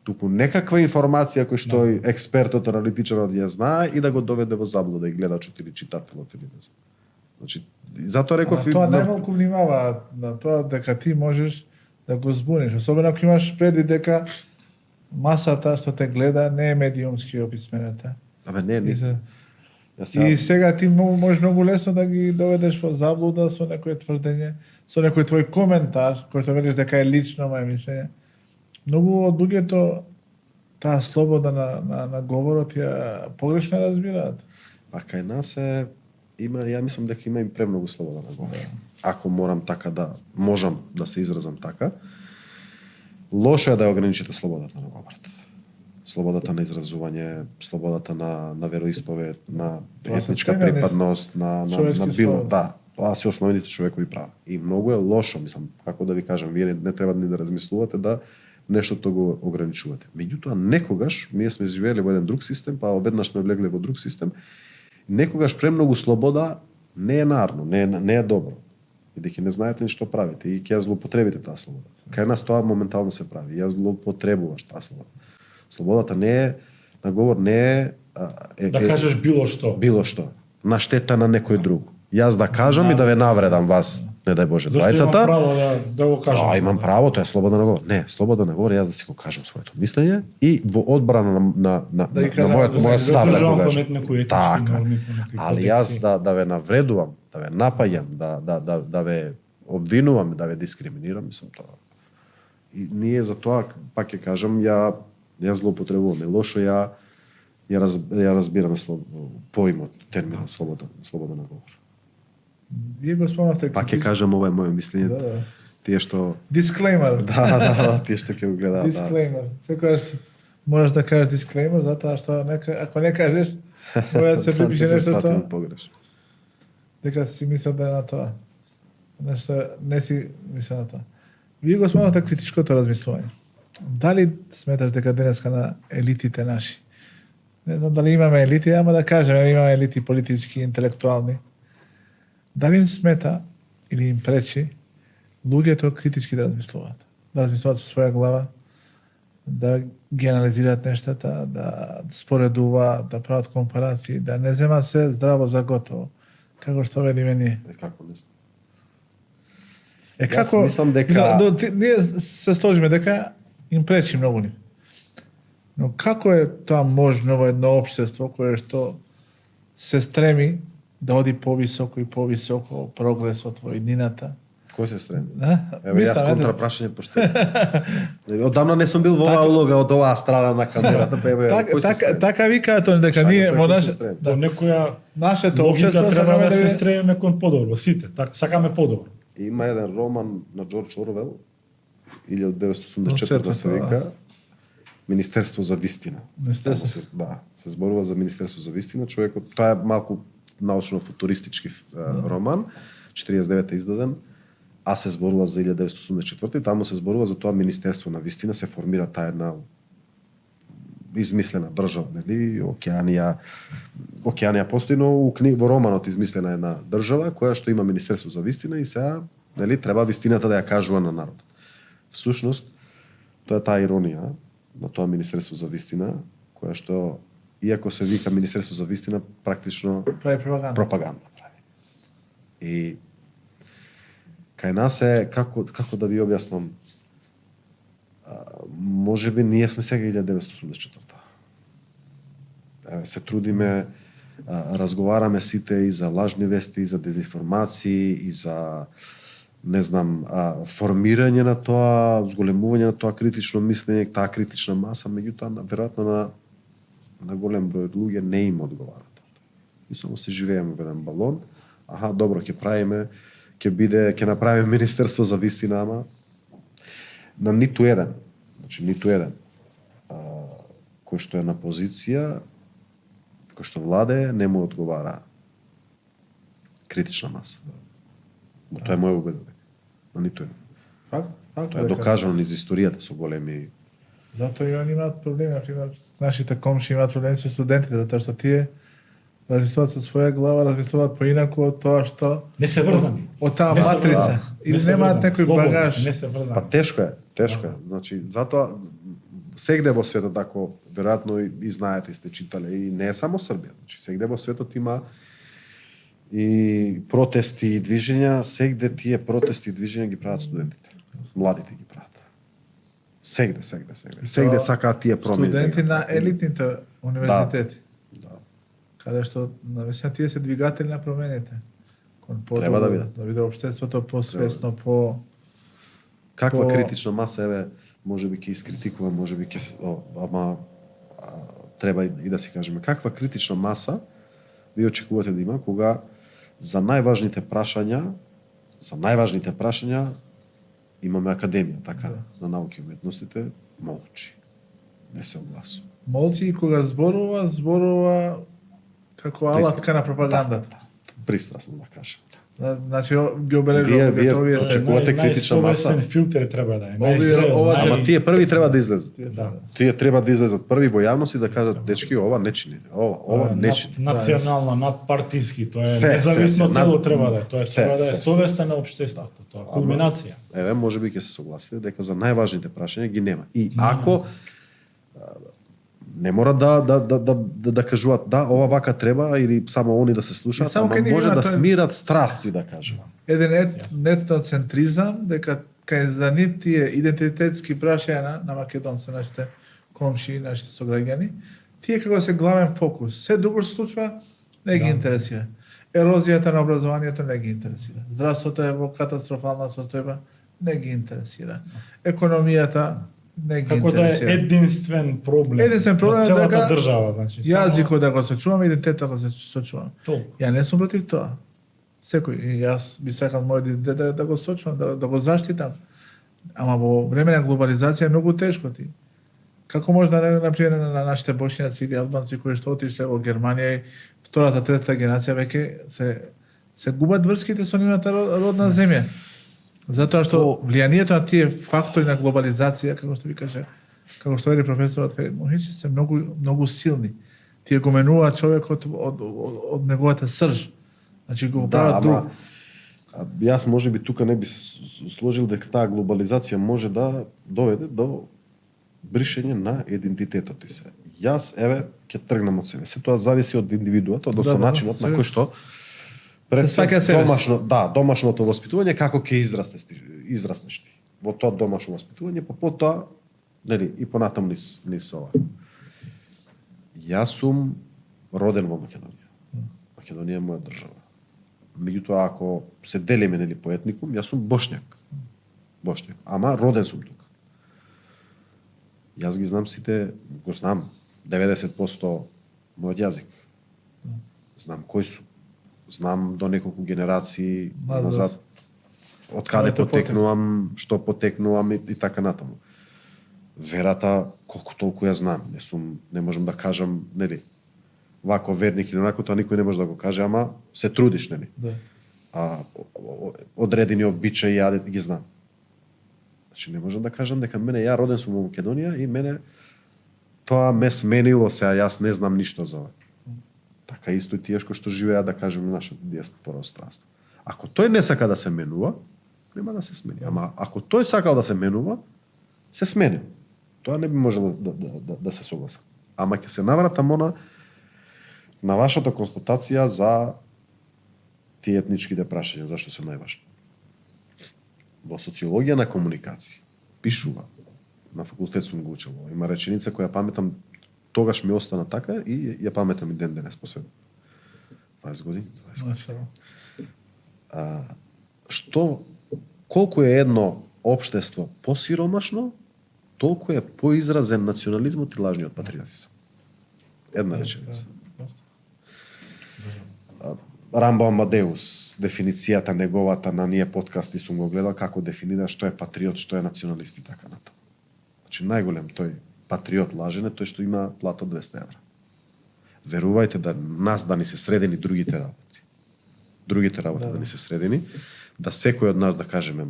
туку некаква информација кој што експертот, аналитичарот ја знае и да го доведе во заблуда и гледачот или читателот или не знам. Значи, затоа реков Тоа најмалку внимава на тоа дека ти можеш да го збуниш, особено ако имаш предвид дека масата што те гледа не е медиумски описмената. Абе не. И сега ти можеш многу лесно да ги доведеш во заблуда со некој тврдење, со некој твој коментар, кој што велиш дека е лично моје мислење. Многу од луѓето таа слобода на говорот ја погрешно разбираат. Па кај нас има, ја мислам дека има им премногу слобода на говор. Ако можам да се изразам така, лошо е да ја ограничите слободата на говорот. Слободата на изразување, слободата на вероисповед, на етничка припадност, на било, да, тоа се основните човекови права. И многу е лошо, мислам, како да ви кажам, вие не треба ни да размислувате да нештото го ограничувате. Меѓутоа, некогаш, ние сме живееле во еден друг систем, па веднаш сме влегле во друг систем, некогаш премногу слобода не е нарно, не е добро. И дека не знаете ни што правите и ќе ја злоупотребите таа слобода. Кај нас тоа моментално се прави. Ја злоупотребуваш таа слобода. Слободата не е на говор, не е да кажеш било што. Било што. На штета на некој друг. Јас да кажам и да ве навредам вас, не дај Боже, двајцата. Зашто имам право да го кажам? Имам право, тоа е слобода на говор. Не, слобода на говор, јас да си го кажам своето мислење и во одбрана на мојот став да го кажам. Така. Али јас да ве навредувам, да ве напаѓам, да ве обвинувам, да ве дискриминирам, мислам тоа. И ние за тоа, пак ќе кажам, ја злоупотребувам. И лошо ја разбираме поимот, терминот слобода на говор. Вие го спомнавте. Пак ќе кажам, ова е моје мислење. Да. Тие што... Дисклеймер. Да, тие што ќе го гледаат. Дисклеймер. Секогаш можеш да кажеш дисклеймер, затоа што ако не кажеш, може да се припише нешто што... Дека си мислел да е на тоа. Нешто не си мислел на тоа. Вие го спомнавте критичкото размислување. Дали сметаш дека денеска на елитите наши, не знам дали имаме елити, ама да кажеме имаме елити политички, интелектуални, дали им смета или им пречи луѓето критички да размислуваат со своја глава, да ги анализираат нештата, да споредуваат, да прават компарации, да не земат се здраво за готово, како што велиме ние. Како не знам. Како мислам дека ние се сложиме дека им пречи многу ни. Но како е тоа можно во едно општество кое што се стреми да оди повисоко и повисоко прогресот во иднината? Кој се стреми? Еве јас контра прашање пошто. Одамна не сум бил во оваа улога од оваа страна на камерата, па еве кој се стреми? Така викаат он дека ние во По некоја нашето логика општество треба сакаме да се да стремиме кон подобро, сите, така сакаме подобро. Има еден роман на Џорџ Орвел 1984 се вика Министерство за вистина. Се зборува за Министерство за вистина. Човекот, тоа е малку научно-футуристички роман, 49-та издаден, а се зборува за 1984 и таму се зборува за тоа Министерство на вистина, се формира таа една измислена држава, нели, Океанија постои, но во романот измислена една држава која што има Министерство за вистина и сега, нели, треба вистината да ја кажува на народот. Всушност, тоа е таа иронија, на тоа Министерство за вистина, која што, иако се вика Министерство за вистина, практично Прави пропаганда. прави. И кај нас е, како да ви објаснам, може би ние сме сега 1984. Се трудиме, разговараме сите и за лажни вести, и за дезинформации, и за не знам, формирање на тоа, зголемување на тоа критично мислење, таа критична маса, меѓутоа веројатно на голем број од луѓе не им одговара тоа. И само се живееме во еден балон. Аха, добро, ќе правиме, ќе направиме Министерство за вистина, ама на ниту еден, кој што е на позиција, кој што владе, не му одговара критична маса. Тоа е моје убедување. На ниту еден. Факт. Тоа е докажано низ историјата со големи. Затоа и они имаат проблеми, например, нашите комши имаат проблеми со студентите, затоа што тие размислуваат со своја глава, размислуваат поинаку од тоа што Не се врзани. од таа Не се матрица врзани. или Не се немаат врзани. некој Слободно, багаж. Не се врзани. Па тешко е. Значи, затоа сегде во светот, ако веројатно и знаете и сте читале, и не е само Србија, значи сегде во светот има и протести и движења, сегде тие протести и движења ги прават студентите. Младите ги прават. Сегде. Сегде сакаат тие промени. Студенти на елитните универзитети. Да. Каде што навистина тие се двигатели на промените. Треба да бидат. Да биде општеството посвесно, по Каква по- критична маса, еве, може би ќе искритикувам, може би ама треба и да си кажеме, каква критична маса ви очекувате да има кога за најважните прашања имаме академија, така, на науки и уметностите, молчи. Не се огласува. молци и кога зборува како алатка на пропагандата. Пристрасно да кажем. Значи ги обележува Вие овие очекувате Очекувате критична маса. Најсовесен филтер треба да е. Овие- Најзрел, ова се- Ама тие први треба да излезат. Да. Тие треба да излезат први во јавност и да кажат, дечки, ова не чини. Ова не чини. Национално, надпартиски, тоа е Се, независно се, тело над- треба да е. Тоа се, треба да е се. совеста на општеството, тоа е кулминација. Еве, може би ќе се согласите дека за најважните прашања ги нема. И ако не мора да кажуваат да, ова вака треба или само они да се И слушаат, само ама кај нив може има да тој- смират страсти, да кажем. Еден етноцентризам, дека кај за нив тие идентитетски прашања на македонци, нашите комши, нашите сограѓани, тие како се главен фокус. Се друго што се случува не ги Да. интересира. Ерозијата на образованието не ги интересира. Здравството е во катастрофална состојба, не ги интересира. Економијата не ги Како да е интересира. единствен проблем. Единствен проблем за целата дека држава, значи. Јазикот да го сочуваме, идентитетот да го сочуваме. Толку. Ја не сум против тоа. Секој, и јас би сакал мојот идентитет да го сочувам, да го заштитам. Ама во време на глобализација е многу тешко ти. Како може да например на нашите бошњаци или албанци кои што отишле во Германија и втората, третата генерација веќе се губат врските со нивната родна земја. Затоа што влијанието на тие фактори на глобализација, како што ви каже, како што вели професорот Ферид Мухич, се многу силни. Тие го менуваат човекот од неговата срж. Значи го прават друг. Јас може би тука не би сложил дека таа глобализација може да доведе до бришење на идентитетот ти се. Јас, еве, ќе тргнам од себе. Се тоа зависи од индивидуата, односно Да, начинот на кој што Се сваќа себе си. домашното воспитување како ќе израснеш ти. Во тоа домашно воспитување, па потоа, нели, и понатаму низ ова. Јас сум роден во Македонија. Македонија е моја држава. Меѓутоа, ако се делиме, нели, по етникум, јас сум бошњак. Ама роден сум тука. Јас ги знам сите, го знам 90% мојот јазик. Знам кој сум. Знам до неколку генерации назад од каде потекнувам, што потекнувам и така натаму. Верата колку толку ја знам. Не можам да кажам, нели, вако верник или онако, тоа никој не може да го каже, ама се трудиш, нели? Да. Одредени обичаи ја ги знам. Значи не можам да кажам дека ја роден сум во Македонија и мене тоа ме сменило, сега јас не знам ништо за ова. Така исто и тие што живеат, да кажеме, нашето пространство. Ако тој не сака да се менува, нема да се смени. Ама ако тој сакал да се менува, се сменил. Тоа не би можело да се согласам. Ама ќе се навратам на вашата констатација за тие етничките прашања, зашто се најважни. Во социологија на комуникација пишува, на факултет сум го учел, има реченица која паметам, тогаш ми остана така и ја паметам и ден денес посебно. 20 години. Колку е едно општество посиромашно, толку е поизразен национализмот и лажниот патриотизам. Една реченица. Рамбо Амадеус, дефиницијата неговата на ние подкасти сум го гледал како дефинира што е патриот, што е националист и така натаму. Значи најголем тој патриот лажен е тој што има плата 200 евра. Верувајте да нас да ни се средени другите работи. Другите работи да ни се средени, да секој од нас, да кажеме,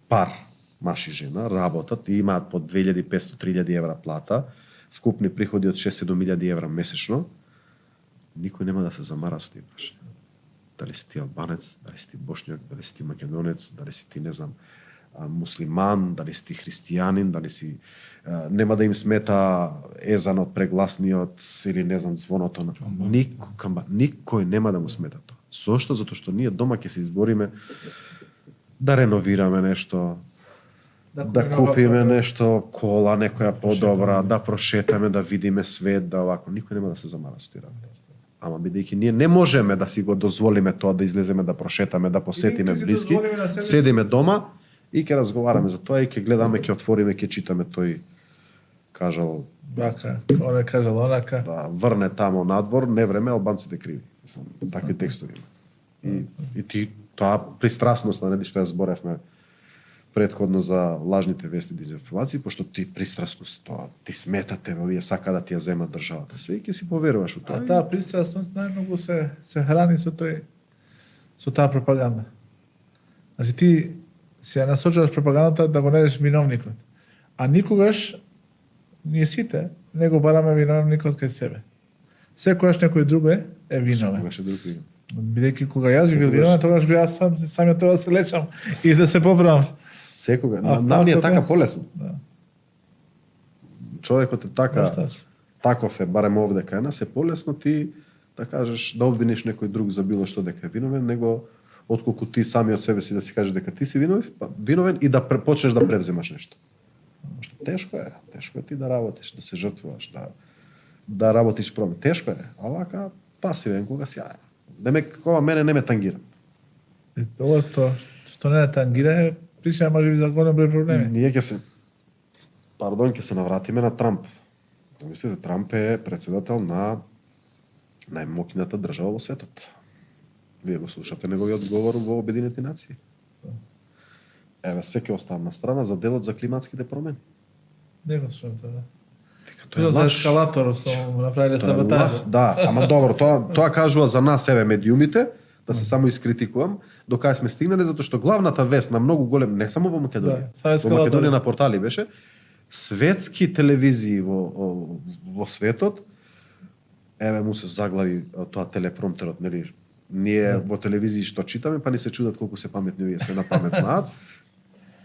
пар, маж и жена, работат и имаат по 2500-3000 евра плата, вкупни приходи од 6-7 евра месечно, никој нема да се замара со тие прашања. Дали си ти албанец, дали си ти бошњак, дали си ти македонец, дали си ти, не знам, муслиман, дали си ти христијанин, дали си... Нема да им смета езанот, прегласниот или, не знам, звоното на... Никој нема да му смета тоа. Зошто? Затоа што ние дома ќе се избориме да реновираме нешто, да купиме нешто, кола некоја подобра, да прошетаме, да видиме свет, да овако. Никој нема да се замара со тие работи. Ама бидејќи ние не можеме да си го дозволиме тоа, да излеземе, да прошетаме, да посетиме блиски, седиме дома и ќе разговараме за тоа и ќе гледаме, ќе отвориме, ќе читаме тој кажал бака, оне кажал онака. Да, врне тамо надвор, не време албанците криви. Мислам, такви текстови има. И ти тоа пристрасност, нели што ја зборевме претходно за лажните вести и дезинформации, пошто ти пристрасност тоа, ти сметате, овие сака да ти ја земат државата. Све ќе си поверуваш у тоа. А таа пристрасност најмногу се храни со таа пропаганда. Значи ти се ја насочуваш пропагандата да го најдеш виновникот. А никогаш ние сите не го бараме виновникот кај себе. Секогаш некој друг е виновен. Секогаш е друг виновен. Бидејќи кога јас бил виновен, тогаш би јас сам треба да се лечам и да се поправам. Секога. Нам ни е така полесно. Да. Човекот е така, таков е, барем овде кај нас, е полесно ти да кажеш, да обвиниш некој друг за било што дека е виновен, него отколку ти сами од себе си да си кажеш дека ти си виновен и да почнеш да превземаш нешто. Што тешко е ти да работиш, да се жртвуваш, да работиш промен. Тешко е, а вака пасивен кога си аја. Демек, кога мене не ме тангира. И тоа што не тангира е причина можеби за голем број проблеми. Ние ќе се навратиме на Трамп. Мислите, Трамп е председател на најмокината држава во светот. Вие го слушате неговиот говор во Обединети нации. Еве, се ќе оставам на страна за делот за климатските промени. Не го слушам тоа. Тоа е За лаш. ескалатор што му направиле саботажа. Да, ама добро, тоа кажува за нас, еве, медиумите, да се само искритикувам, докај сме стигнале, затоа што главната вест на многу голем, не само во Македонија, во Македонија на портали беше, светски телевизии во светот, еве му се заглави тоа телепромтерот, нели? Ние во телевизии што читаме, па ни се чудат колку се паметни овие, се на памет знаат.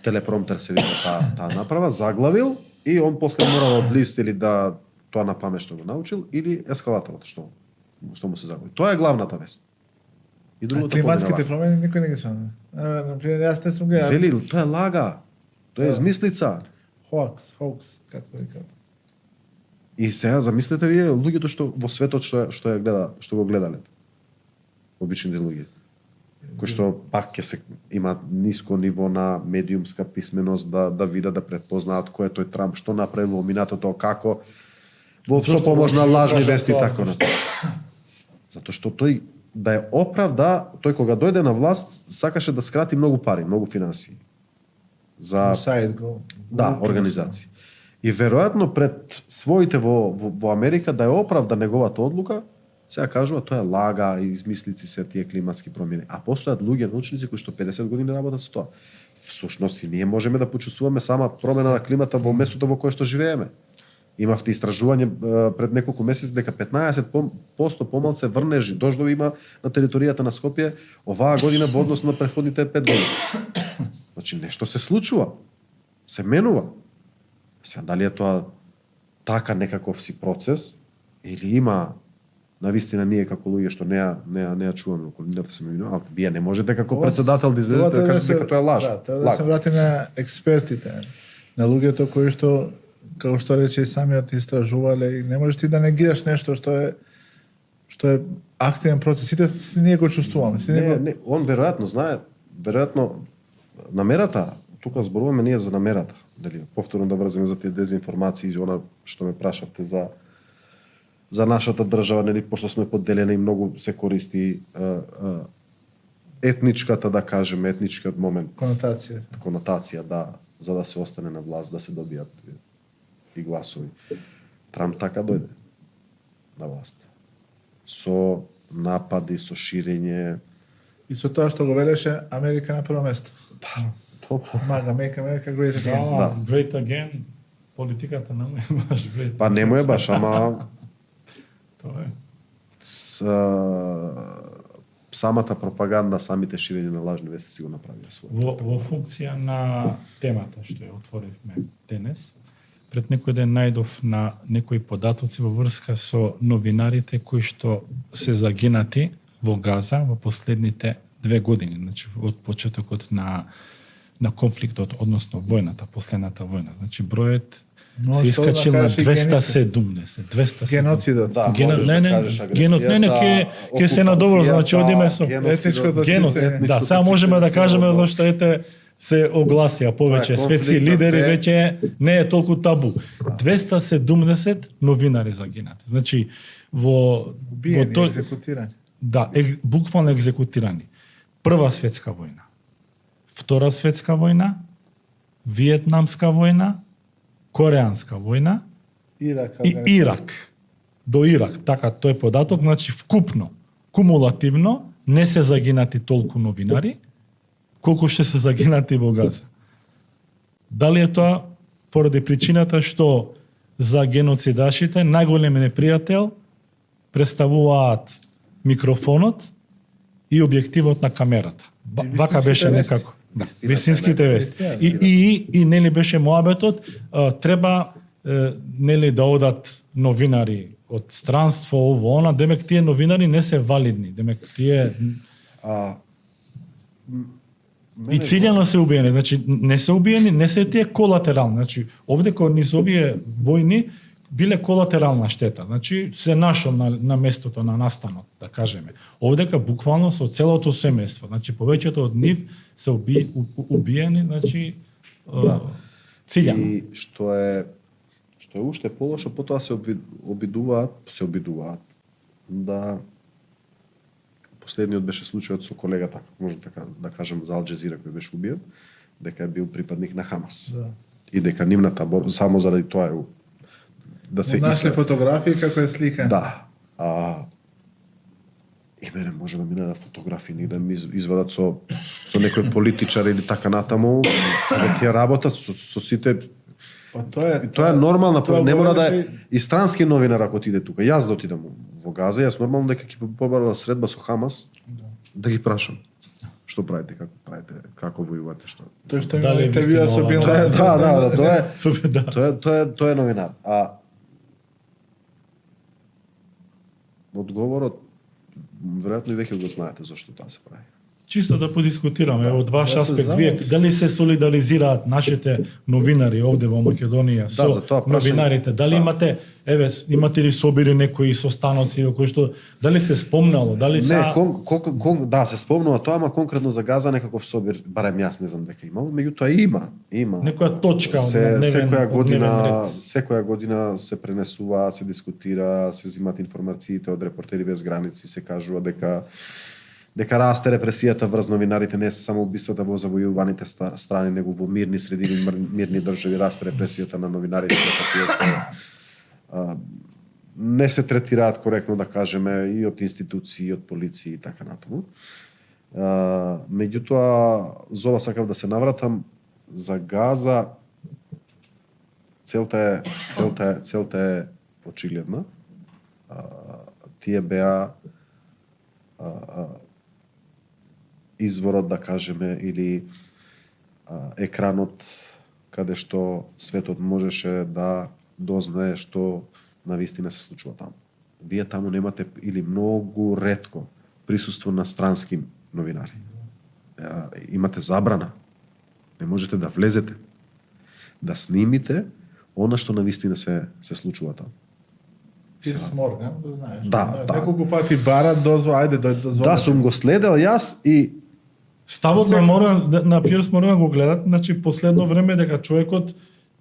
Телепромтер се вика таа направа, заглавил и он после мора да одлист или да тоа на памет што го научил или ескалаторот што му се заглави. Тоа е главната вест. И другото климатските промени никој не ги чуна. Например, јас не сум гледал. Вели, тоа е лага. Тоа е измислица. Hoax, како викаат. И сега замислете вие луѓето што во светот што го гледале. Обичните луѓе. Кои што пак ќе се има ниско ниво на медиумска писменост да видат, да предпознаат кој е тој Трамп, што направи во минатото, како со помош на лажни вести и така натаму. Затоа што тој да е оправда, тој кога дојде на власт сакаше да скрати многу пари, многу финансии за организации. И веројатно пред своите во Америка да е оправда неговата одлука, сега кажува тоа е лага, измислици се тие климатски промени. А постојат луѓе, научници кои што 50 години работат со тоа. Всушност ние можеме да почувствуваме сама промена на климата во местото во кое што живееме. Имавте истражување пред неколку месеци дека 15% помалце врнежи, дождови има на територијата на Скопје оваа година во однос на претходните 5 години. Значи нешто се случува. Се менува. Сега, дали е тоа така некаков си процес, или има навистина ние како луѓе што не ја чуваме околината се меѓу, ал вие не можете како председател да излезете да кажете дека тоа е лаж. Да, да се врати на експертите, на луѓето кои што, како што рече и самиот истражувале, и не можеш ти да негираш нешто што е активен процес. Сите ние го чувствуваме. Не, он веројатно знае, веројатно намерата, тука зборуваме ние за намерата, дали повторно да врземе за тие дезинформации, она што ме прашавте за нашата држава, нели, пошто сме поделени и многу се користи етничката, да кажеме, етничкиот момент. Конотација, да, за да се остане на власт, да се добијат и гласови. Трамп така дојде на власт. Со напади, со ширење. И со тоа што го велеше Америка на прво место. Добро. Мага, make America great again. Да, great again. Политиката не е баш great. Па не му е баш, ама Тоа е. Самата пропаганда, самите ширење на лажни вести си го направија својот. Во функција на темата што ја отворивме денес, пред некој ден најдов на некои податоци во врска со новинарите кои што се загинати во Газа во последните 2 години, значи од почетокот на конфликтот, односно војната, последната војна. Значи бројот се искачил на 270. Геноцидот. Да, можеш да кажеш агресијата, ќе се надобро, значи одиме со етничкото геноцид. Да, сега можеме да кажеме зашто ете се огласија повеќе светски лидери, веќе не е толку табу. 270 новинари загинати. Значи во Убиени, екзекутирани. Да, буквално екзекутирани. Прва светска војна, Втора светска војна, Виетнамска војна, Кореанска војна и Ирак. До Ирак, така тој е податок, значи вкупно, кумулативно не се загинати толку новинари колку ще се загинати во Газа. Дали е тоа поради причината што за геноцидашите најголем непријател представуваат микрофонот и објективот на камерата. Вака беше некако. Да, вистинските вести. И нели беше моабетот, треба нели да одат новинари од странство, ово, она, демек тие новинари не се валидни, демек тие и циљано се убиени, значи не се убиени, не се тие колатерални, значи овде кога низ овие војни биле колатерална штета, значи се нашол на местото на настанот, да кажеме. Овдека буквално со целото семејство, значи повеќето од нив се убиени, значи циљано. И што е уште полошо, потоа се обидуваат да последниот беше случајот со колегата, може така да кажем, за Ал Джазира кој беше убиен, дека е бил припадник на Хамас. Да. И дека нивната борба само заради тоа е да се нашли фотографии како е слика. Да. И мене може да ми најдат фотографии, да ми извадат со некој политичар или така натаму, да тие работат со сите. Па тоа е нормално, не мора да е и странски новинар ако отиде тука. Јас да отидам во Газа, јас нормално дека ќе побарала средба со Хамас, да ги прашам. Што правите, како војувате, што? Тоа што има интервјуа со Бин Ладен. Тоа е новинар. Одговорот веројатно и веќе го знаете зашто тоа се прави. Чисто да подискутираме од ваш аспект, вие дали се солидаризираат нашите новинари овде во Македонија со новинарите? Дали имате ли собири некои состаноци во кои што дали се спомнало, дали се да, се спомнува тоа, ама конкретно за Газа некаков собир, барем јас не знам дека имало, меѓутоа има. Некоја точка секоја година се пренесува, се дискутира, се зимат информациите од Репортери без граници, се кажува дека расте репресијата врз новинарите, не се само убиствата во завојуваните страни, него во мирни средини, мирни држави расте репресијата на новинарите, дека тие не се третираат коректно, да кажеме, и од институции, и од полиција и така натаму. Меѓутоа, за ова сакав да се навратам, за Газа целта е очигледна. Тие беа изворот, да кажеме, или екранот каде што светот можеше да дознае што навистина се случува таму. Вие таму немате или многу ретко присуство на странски новинари. Имате забрана. Не можете да влезете, да снимите она што навистина се случува таму. Пирс Морган, да знаеш. Да. Неколку пати барат дозвола, ајде дозвола. Да, сум го следел јас и Ставот на Пирс Морган го гледат, значи последно време дека човекот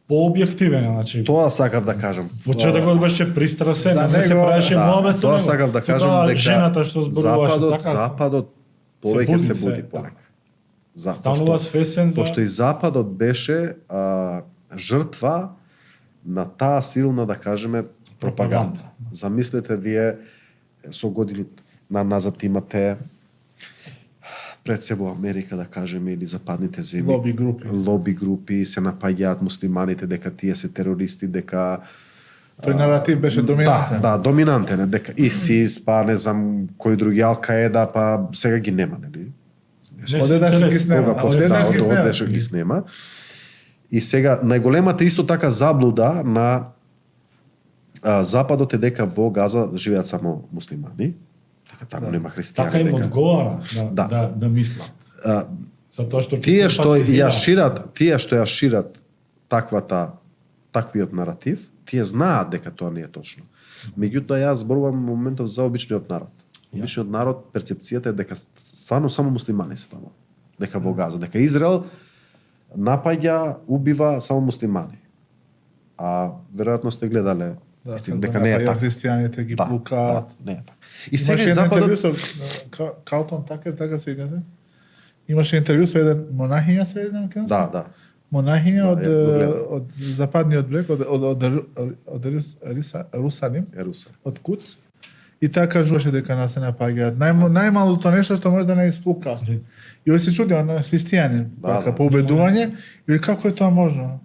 пообјективен, значи тоа сакав да кажам. почетокот беше пристрасен, За се него- правеше Да, муабет со тоа него. сакав да Со кажам таа дека жената што зборуваше, Западот повеќе се буди буди се, полека. станува свесен за Пошто и Западот беше жртва на таа силна, да кажеме, пропаганда. Замислете вие со години назад имате пред се во Америка, да кажеме, или западните земји. Лоби групи се напаѓаат муслиманите дека тие се терористи, дека Тој наратив беше доминантен. Да, доминантен, дека ИСИС, па не знам кој други Ал-Каеда, па сега ги нема, нели? Одеднаш ги снема. Кога после одеднаш ги снема. И сега најголемата исто така заблуда на Западот е дека во Газа живеат само муслимани, дека таму нема христијани. Така им одговара да мислат. Затоа што тие што ја шират таквиот наратив, тие знаат дека тоа не е точно. Меѓутоа јас зборувам во моментов за обичниот народ. Обичниот народ, перцепцијата е дека стварно само муслимани се таму. Дека во Газа, дека Израел напаѓа, убива само муслимани. А веројатно сте гледале дека не е така. Христијаните ги плукаат. Не е така. И сега Западот Калтон така се каза. Имаше интервју со еден монахиња се еден кен. Да. Монахиња од западниот брег, од Ерусалим, од Куц. И таа кажуваше дека нас се напаѓаат. Најмалото нешто што може да не исплука. И овој се чуди, на христијанин, по убедување, и како е тоа можно?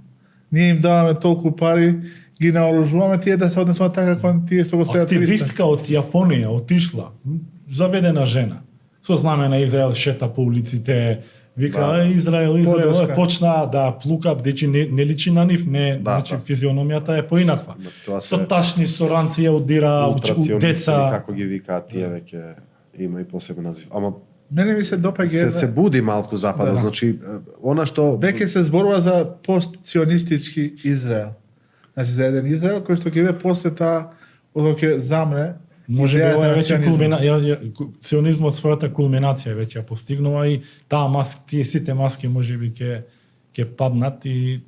Ние им даваме толку пари, ги наоружуваме, тие да се однесуваат така кон тие што го стојат 300. Активистка од Јапонија отишла, заведена жена, со знаме на Израел шета по улиците, вика Израел, почна да плука, дечи не личи на нив, значи физиономијата е поинаква. Со ташни, со ранци ја одира деца. Како ги викаат тие веќе има и посебен назив. Ама мене ми се допаѓа се буди малку Западот, значи она што веќе се зборува за постционистички Израел. Значи за еден Израел кој што ќе биде после таа кога ќе замре, може би ова е веќе ционизмот својата кулминација веќе ја постигнува и тие сите маски може би ќе паднат и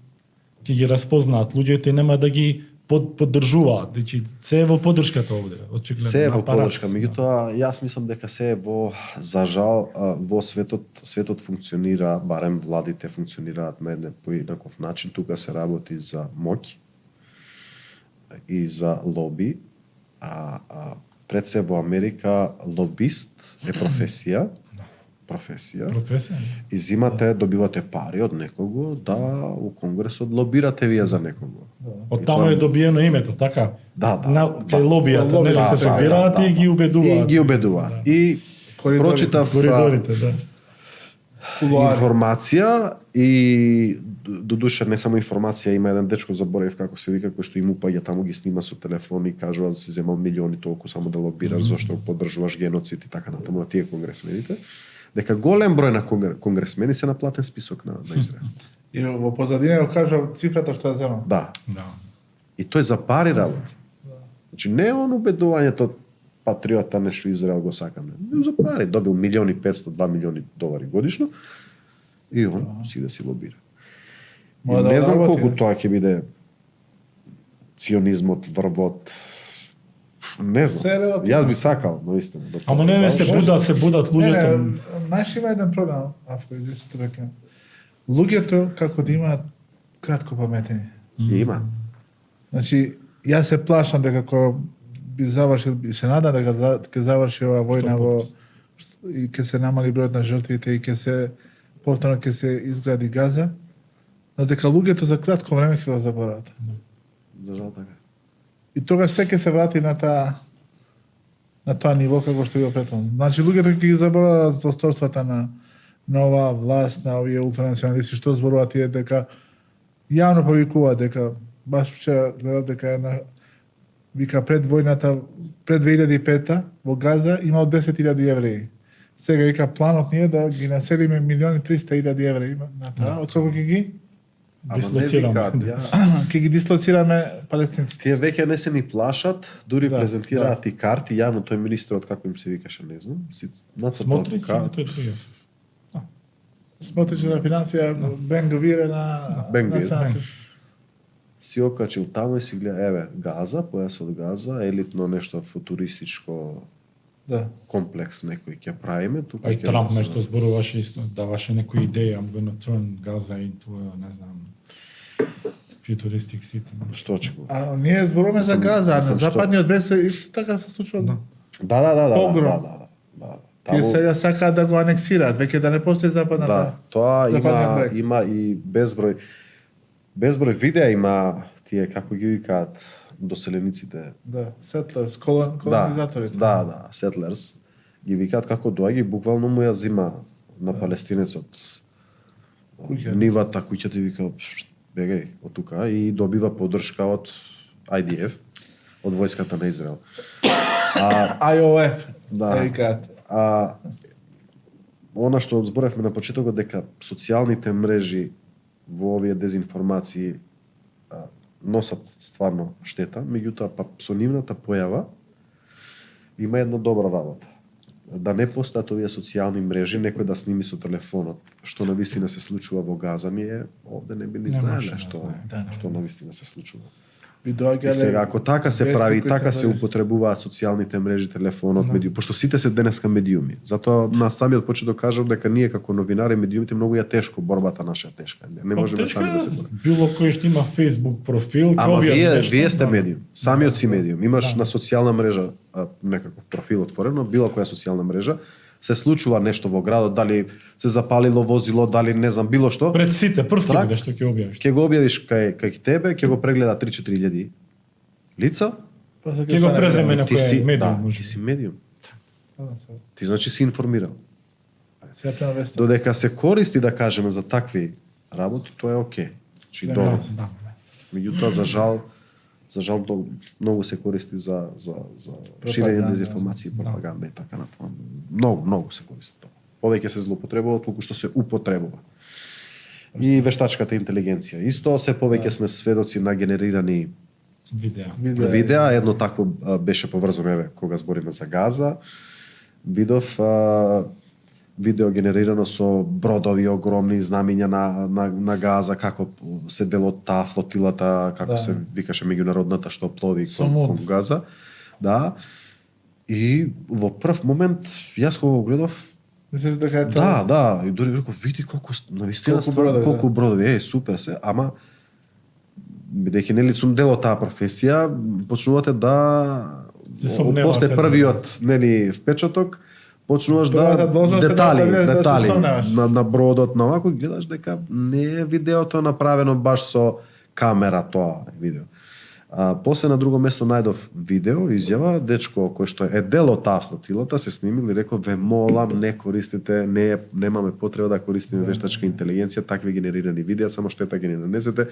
ќе ги распознаат луѓето и нема да ги поддржуваат. Значи се е во поддршката овде, очигледно. Се е во поддршка, меѓутоа јас мислам дека се е за жал во светот функционира, барем владите функционираат на еден поинаков начин, тука се работи за моќ и за лоби, а пред се во Америка лобист е професија. И добивате пари од некого да у Конгресот лобирате вие за некого. Од таму е добиено името, така? Да. Кај лобијата, нели се собираат и ги убедуваат. И прочитав информација и додуша не само информација, има еден дечко заборев како се вика, кој што им упаѓа таму, ги снима со телефон и кажува да си земал милиони толку само да лобираш, зашто поддржуваш геноцид и така натаму на тие конгресмените, дека голем број на конгресмени се на платен список на Израел. И во позадина го кажа цифрата што ја земал. Да. И тој за пари работи. Значи не е он убедувањето патриота нешто Израел го сакаме. За пари добил 1.500.000, 2 милиони долари годишно и он си да си лобира. Не знам колку тоа ќе биде ционизмот, врвот. Не знам. Јас би сакал, наистина. Ама не се будат луѓето. Знаеш, има еден проблем, луѓето како да имаат кратко паметење. Има. Значи, јас се плашам дека кога би завршил, се надам дека ќе заврши оваа војна и ќе се намали бројот на жртвите и ќе се повторно ќе се изгради Газа, но дека луѓето за кратко време ќе го заборават. За жал така. И тогаш се ќе се врати на тоа ниво како што било претходно. Значи луѓето ќе ги заборават досторствата на оваа власт, на овие ултранационалисти што зборуваат тие дека Јавно повикува дека баш вчера гледав дека една вика пред војната, пред 2005 во Газа имал 10.000 евреи. Сега вика планот ни е да ги населиме 1.300.000 евреи на таа, откако ќе ги Ама не Дислоцираме. викаат, ја. ќе ги дислоцираме палестинците. Тие веќе не се ни плашат, дури Да, презентираат и карти, јавно тој министерот како им се викаше, не знам. Смотрич, тој другиот. Смотрич на финансија Бен Гвир на Бен Гвир. национална- Си окачил таму и си гледа, еве, Газа, појасот Газа, елитно нешто футуристичко Да. комплекс некој ќе правиме, тука А и ќе Трамп се- нешто зборуваше исто, даваше некои идеи, I'm gonna turn Gaza into a, не знам, futuristic city. Што ќе го? А ние зборуваме за Мислам- Газа, а на мислам што- западниот брег се исто така се случува. Да. Да. Погром. Да. Тие сега сакаат да го анексираат, веќе да не постои западната. Да, тоа Западниот брег. има и безброј видеа има тие како ги викаат доселениците. Да, settlers, колонизаторите. Да, settlers ги викаат како доаѓа и буквално му ја зима на палестинецот. Куќа. Нивата, куќата и вика бегај од тука и добива поддршка од IDF, од војската на Израел. IOF. Да. Викаат. Она што зборевме на почетокот дека социјалните мрежи во овие дезинформации носат стварно штета, меѓутоа па со нивната појава има една добра работа. Да не постојат овие социјални мрежи, некој да сними со телефонот што навистина се случува во Газа, ние овде не би ни Не знаеле може да што знае. што навистина се случува. Би И доаѓале. сега, ако така се вести прави, кои така се правиш. употребуваат социјалните мрежи, телефонот, Да. медиум, пошто сите се денеска медиуми. Затоа на самиот почеток кажав дека ние како новинари медиумите многу ја тешко борбата наша е тешка. Не можеме сами да се бориме. Било кој што има Facebook профил, Ама овие вие сте да. медиум. Самиот си медиум. Имаш Да. на социјална мрежа некаков профил отворено, било која социјална мрежа, се случува нешто во градот, дали се запалило возило, дали не знам било што, Пред сите, прв Трак. ќе што ќе објавиш. ќе го објавиш кај тебе, ќе го прегледа 3-4 илјади лица, Па се Ќе го стане преземе време. ти некој си медиум, да, може. ти си медиум. Да. Ти значи си информирал. Сега према вести. Додека се користи да кажеме за такви работи, тоа е окей. Значи Да, добро. Да. Меѓутоа за жал многу се користи за ширење Пропаганда. дезинформации, пропаганда и така натаму. Многу се користи тоа. Повеќе се злоупотребува отколку што се употребува. И вештачката интелигенција. Исто се повеќе сме сведоци на генерирани Видеа. видеа, едно такво беше поврзано, еве, кога збориме за Газа, видов видео генерирано со бродови огромни знамиња на Газа, како се дел од таа флотилата, како Да. се викаше меѓународната што плови Со кон муд. Газа. Да. И во прв момент јас кога го гледав, Мислиш дека е тоа? да, и дури реков види колку навистина Колку стварно, бродови, колку бродови, супер се, ама бидејќи нели сум дел од таа професија, почнувате да Се сомневате, после да. првиот нели впечаток почнуваш Првата должност е детали да се сомневаш. на бродот на овако и гледаш дека не е видеото направено баш со камера тоа видео. После на друго место најдов видео, изјава, дечко кој што е дел од таа флотилата, се снимил и рекол, ве молам, не користите, немаме потреба да користиме вештачка интелигенција, такви генерирани видеа, само штета ги не нанесете.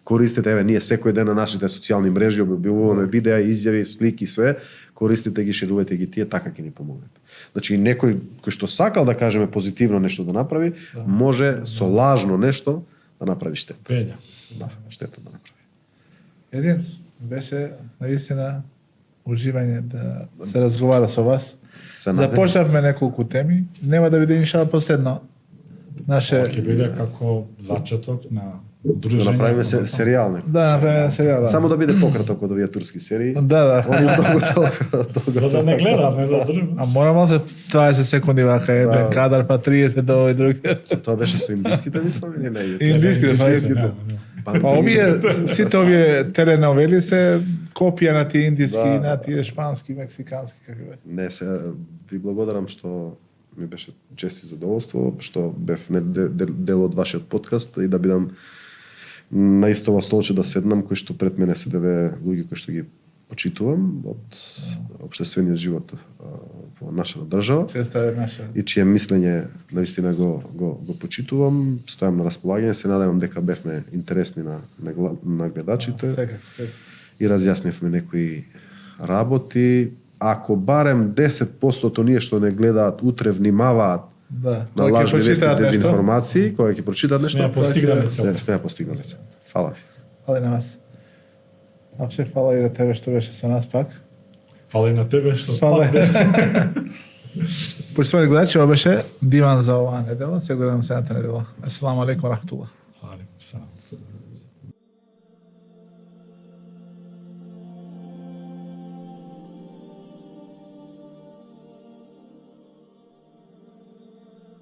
Користите, еве, ние секој ден на нашите социјални мрежи објавуваме видеа, изјави, слики, све, користите ги, шерувате ги тие, така ќе ни помогнете. Значи, некој кој што сакал да кажеме позитивно нешто да направи, може со лажно нешто да направи штета. Пелја. Да, штета да направи. Един, беше наистина уживање да се разговара со вас. Се надевам. Започнавме неколку теми, нема да биде иншала последно наше Ќе биде како зачеток на Да дружење. направиме серијал некој. да направиме серијал. Да. Само да биде пократок од овие турски серии. Да. Они многу толку. Да не гледаме за друго. А морамо се 20 секунди вака еден кадар па 30 до овој друг. Тоа беше со индиските, мислам, или не? Индиските, па Индиските, Па овие сите овие теленовели се копија на тие индиски, Да. на тие шпански, мексикански какви бе. Не, се ви благодарам што ми беше чест и задоволство, што бев дел од вашиот подкаст и да бидам на истова столче да седнам, кој што пред мене седеве луѓе кои што ги почитувам од општествениот живот во нашата држава Цеста е наша. и чие мислење навистина го почитувам, стојам на располагање, се надевам дека бевме интересни на гледачите Секако. и разјаснивме некои работи. Ако барем 10% ние што не гледаат утре внимаваат Да. на Кога ќе лажни вести, прочитаат нешто, дезинформации, кога ќе прочитаат нешто, Сме ја постигнале целта. сме ја постигнале целта. Фала ви. Фала и на вас. Апше, фала и на тебе што беше со нас пак. Фала и на тебе што Фала. пак Почитувани гледачи, ова беше Диван за оваа недела. Се гледам следната недела. Асаламу алейкум ва рахматуллах. Алейкум салам.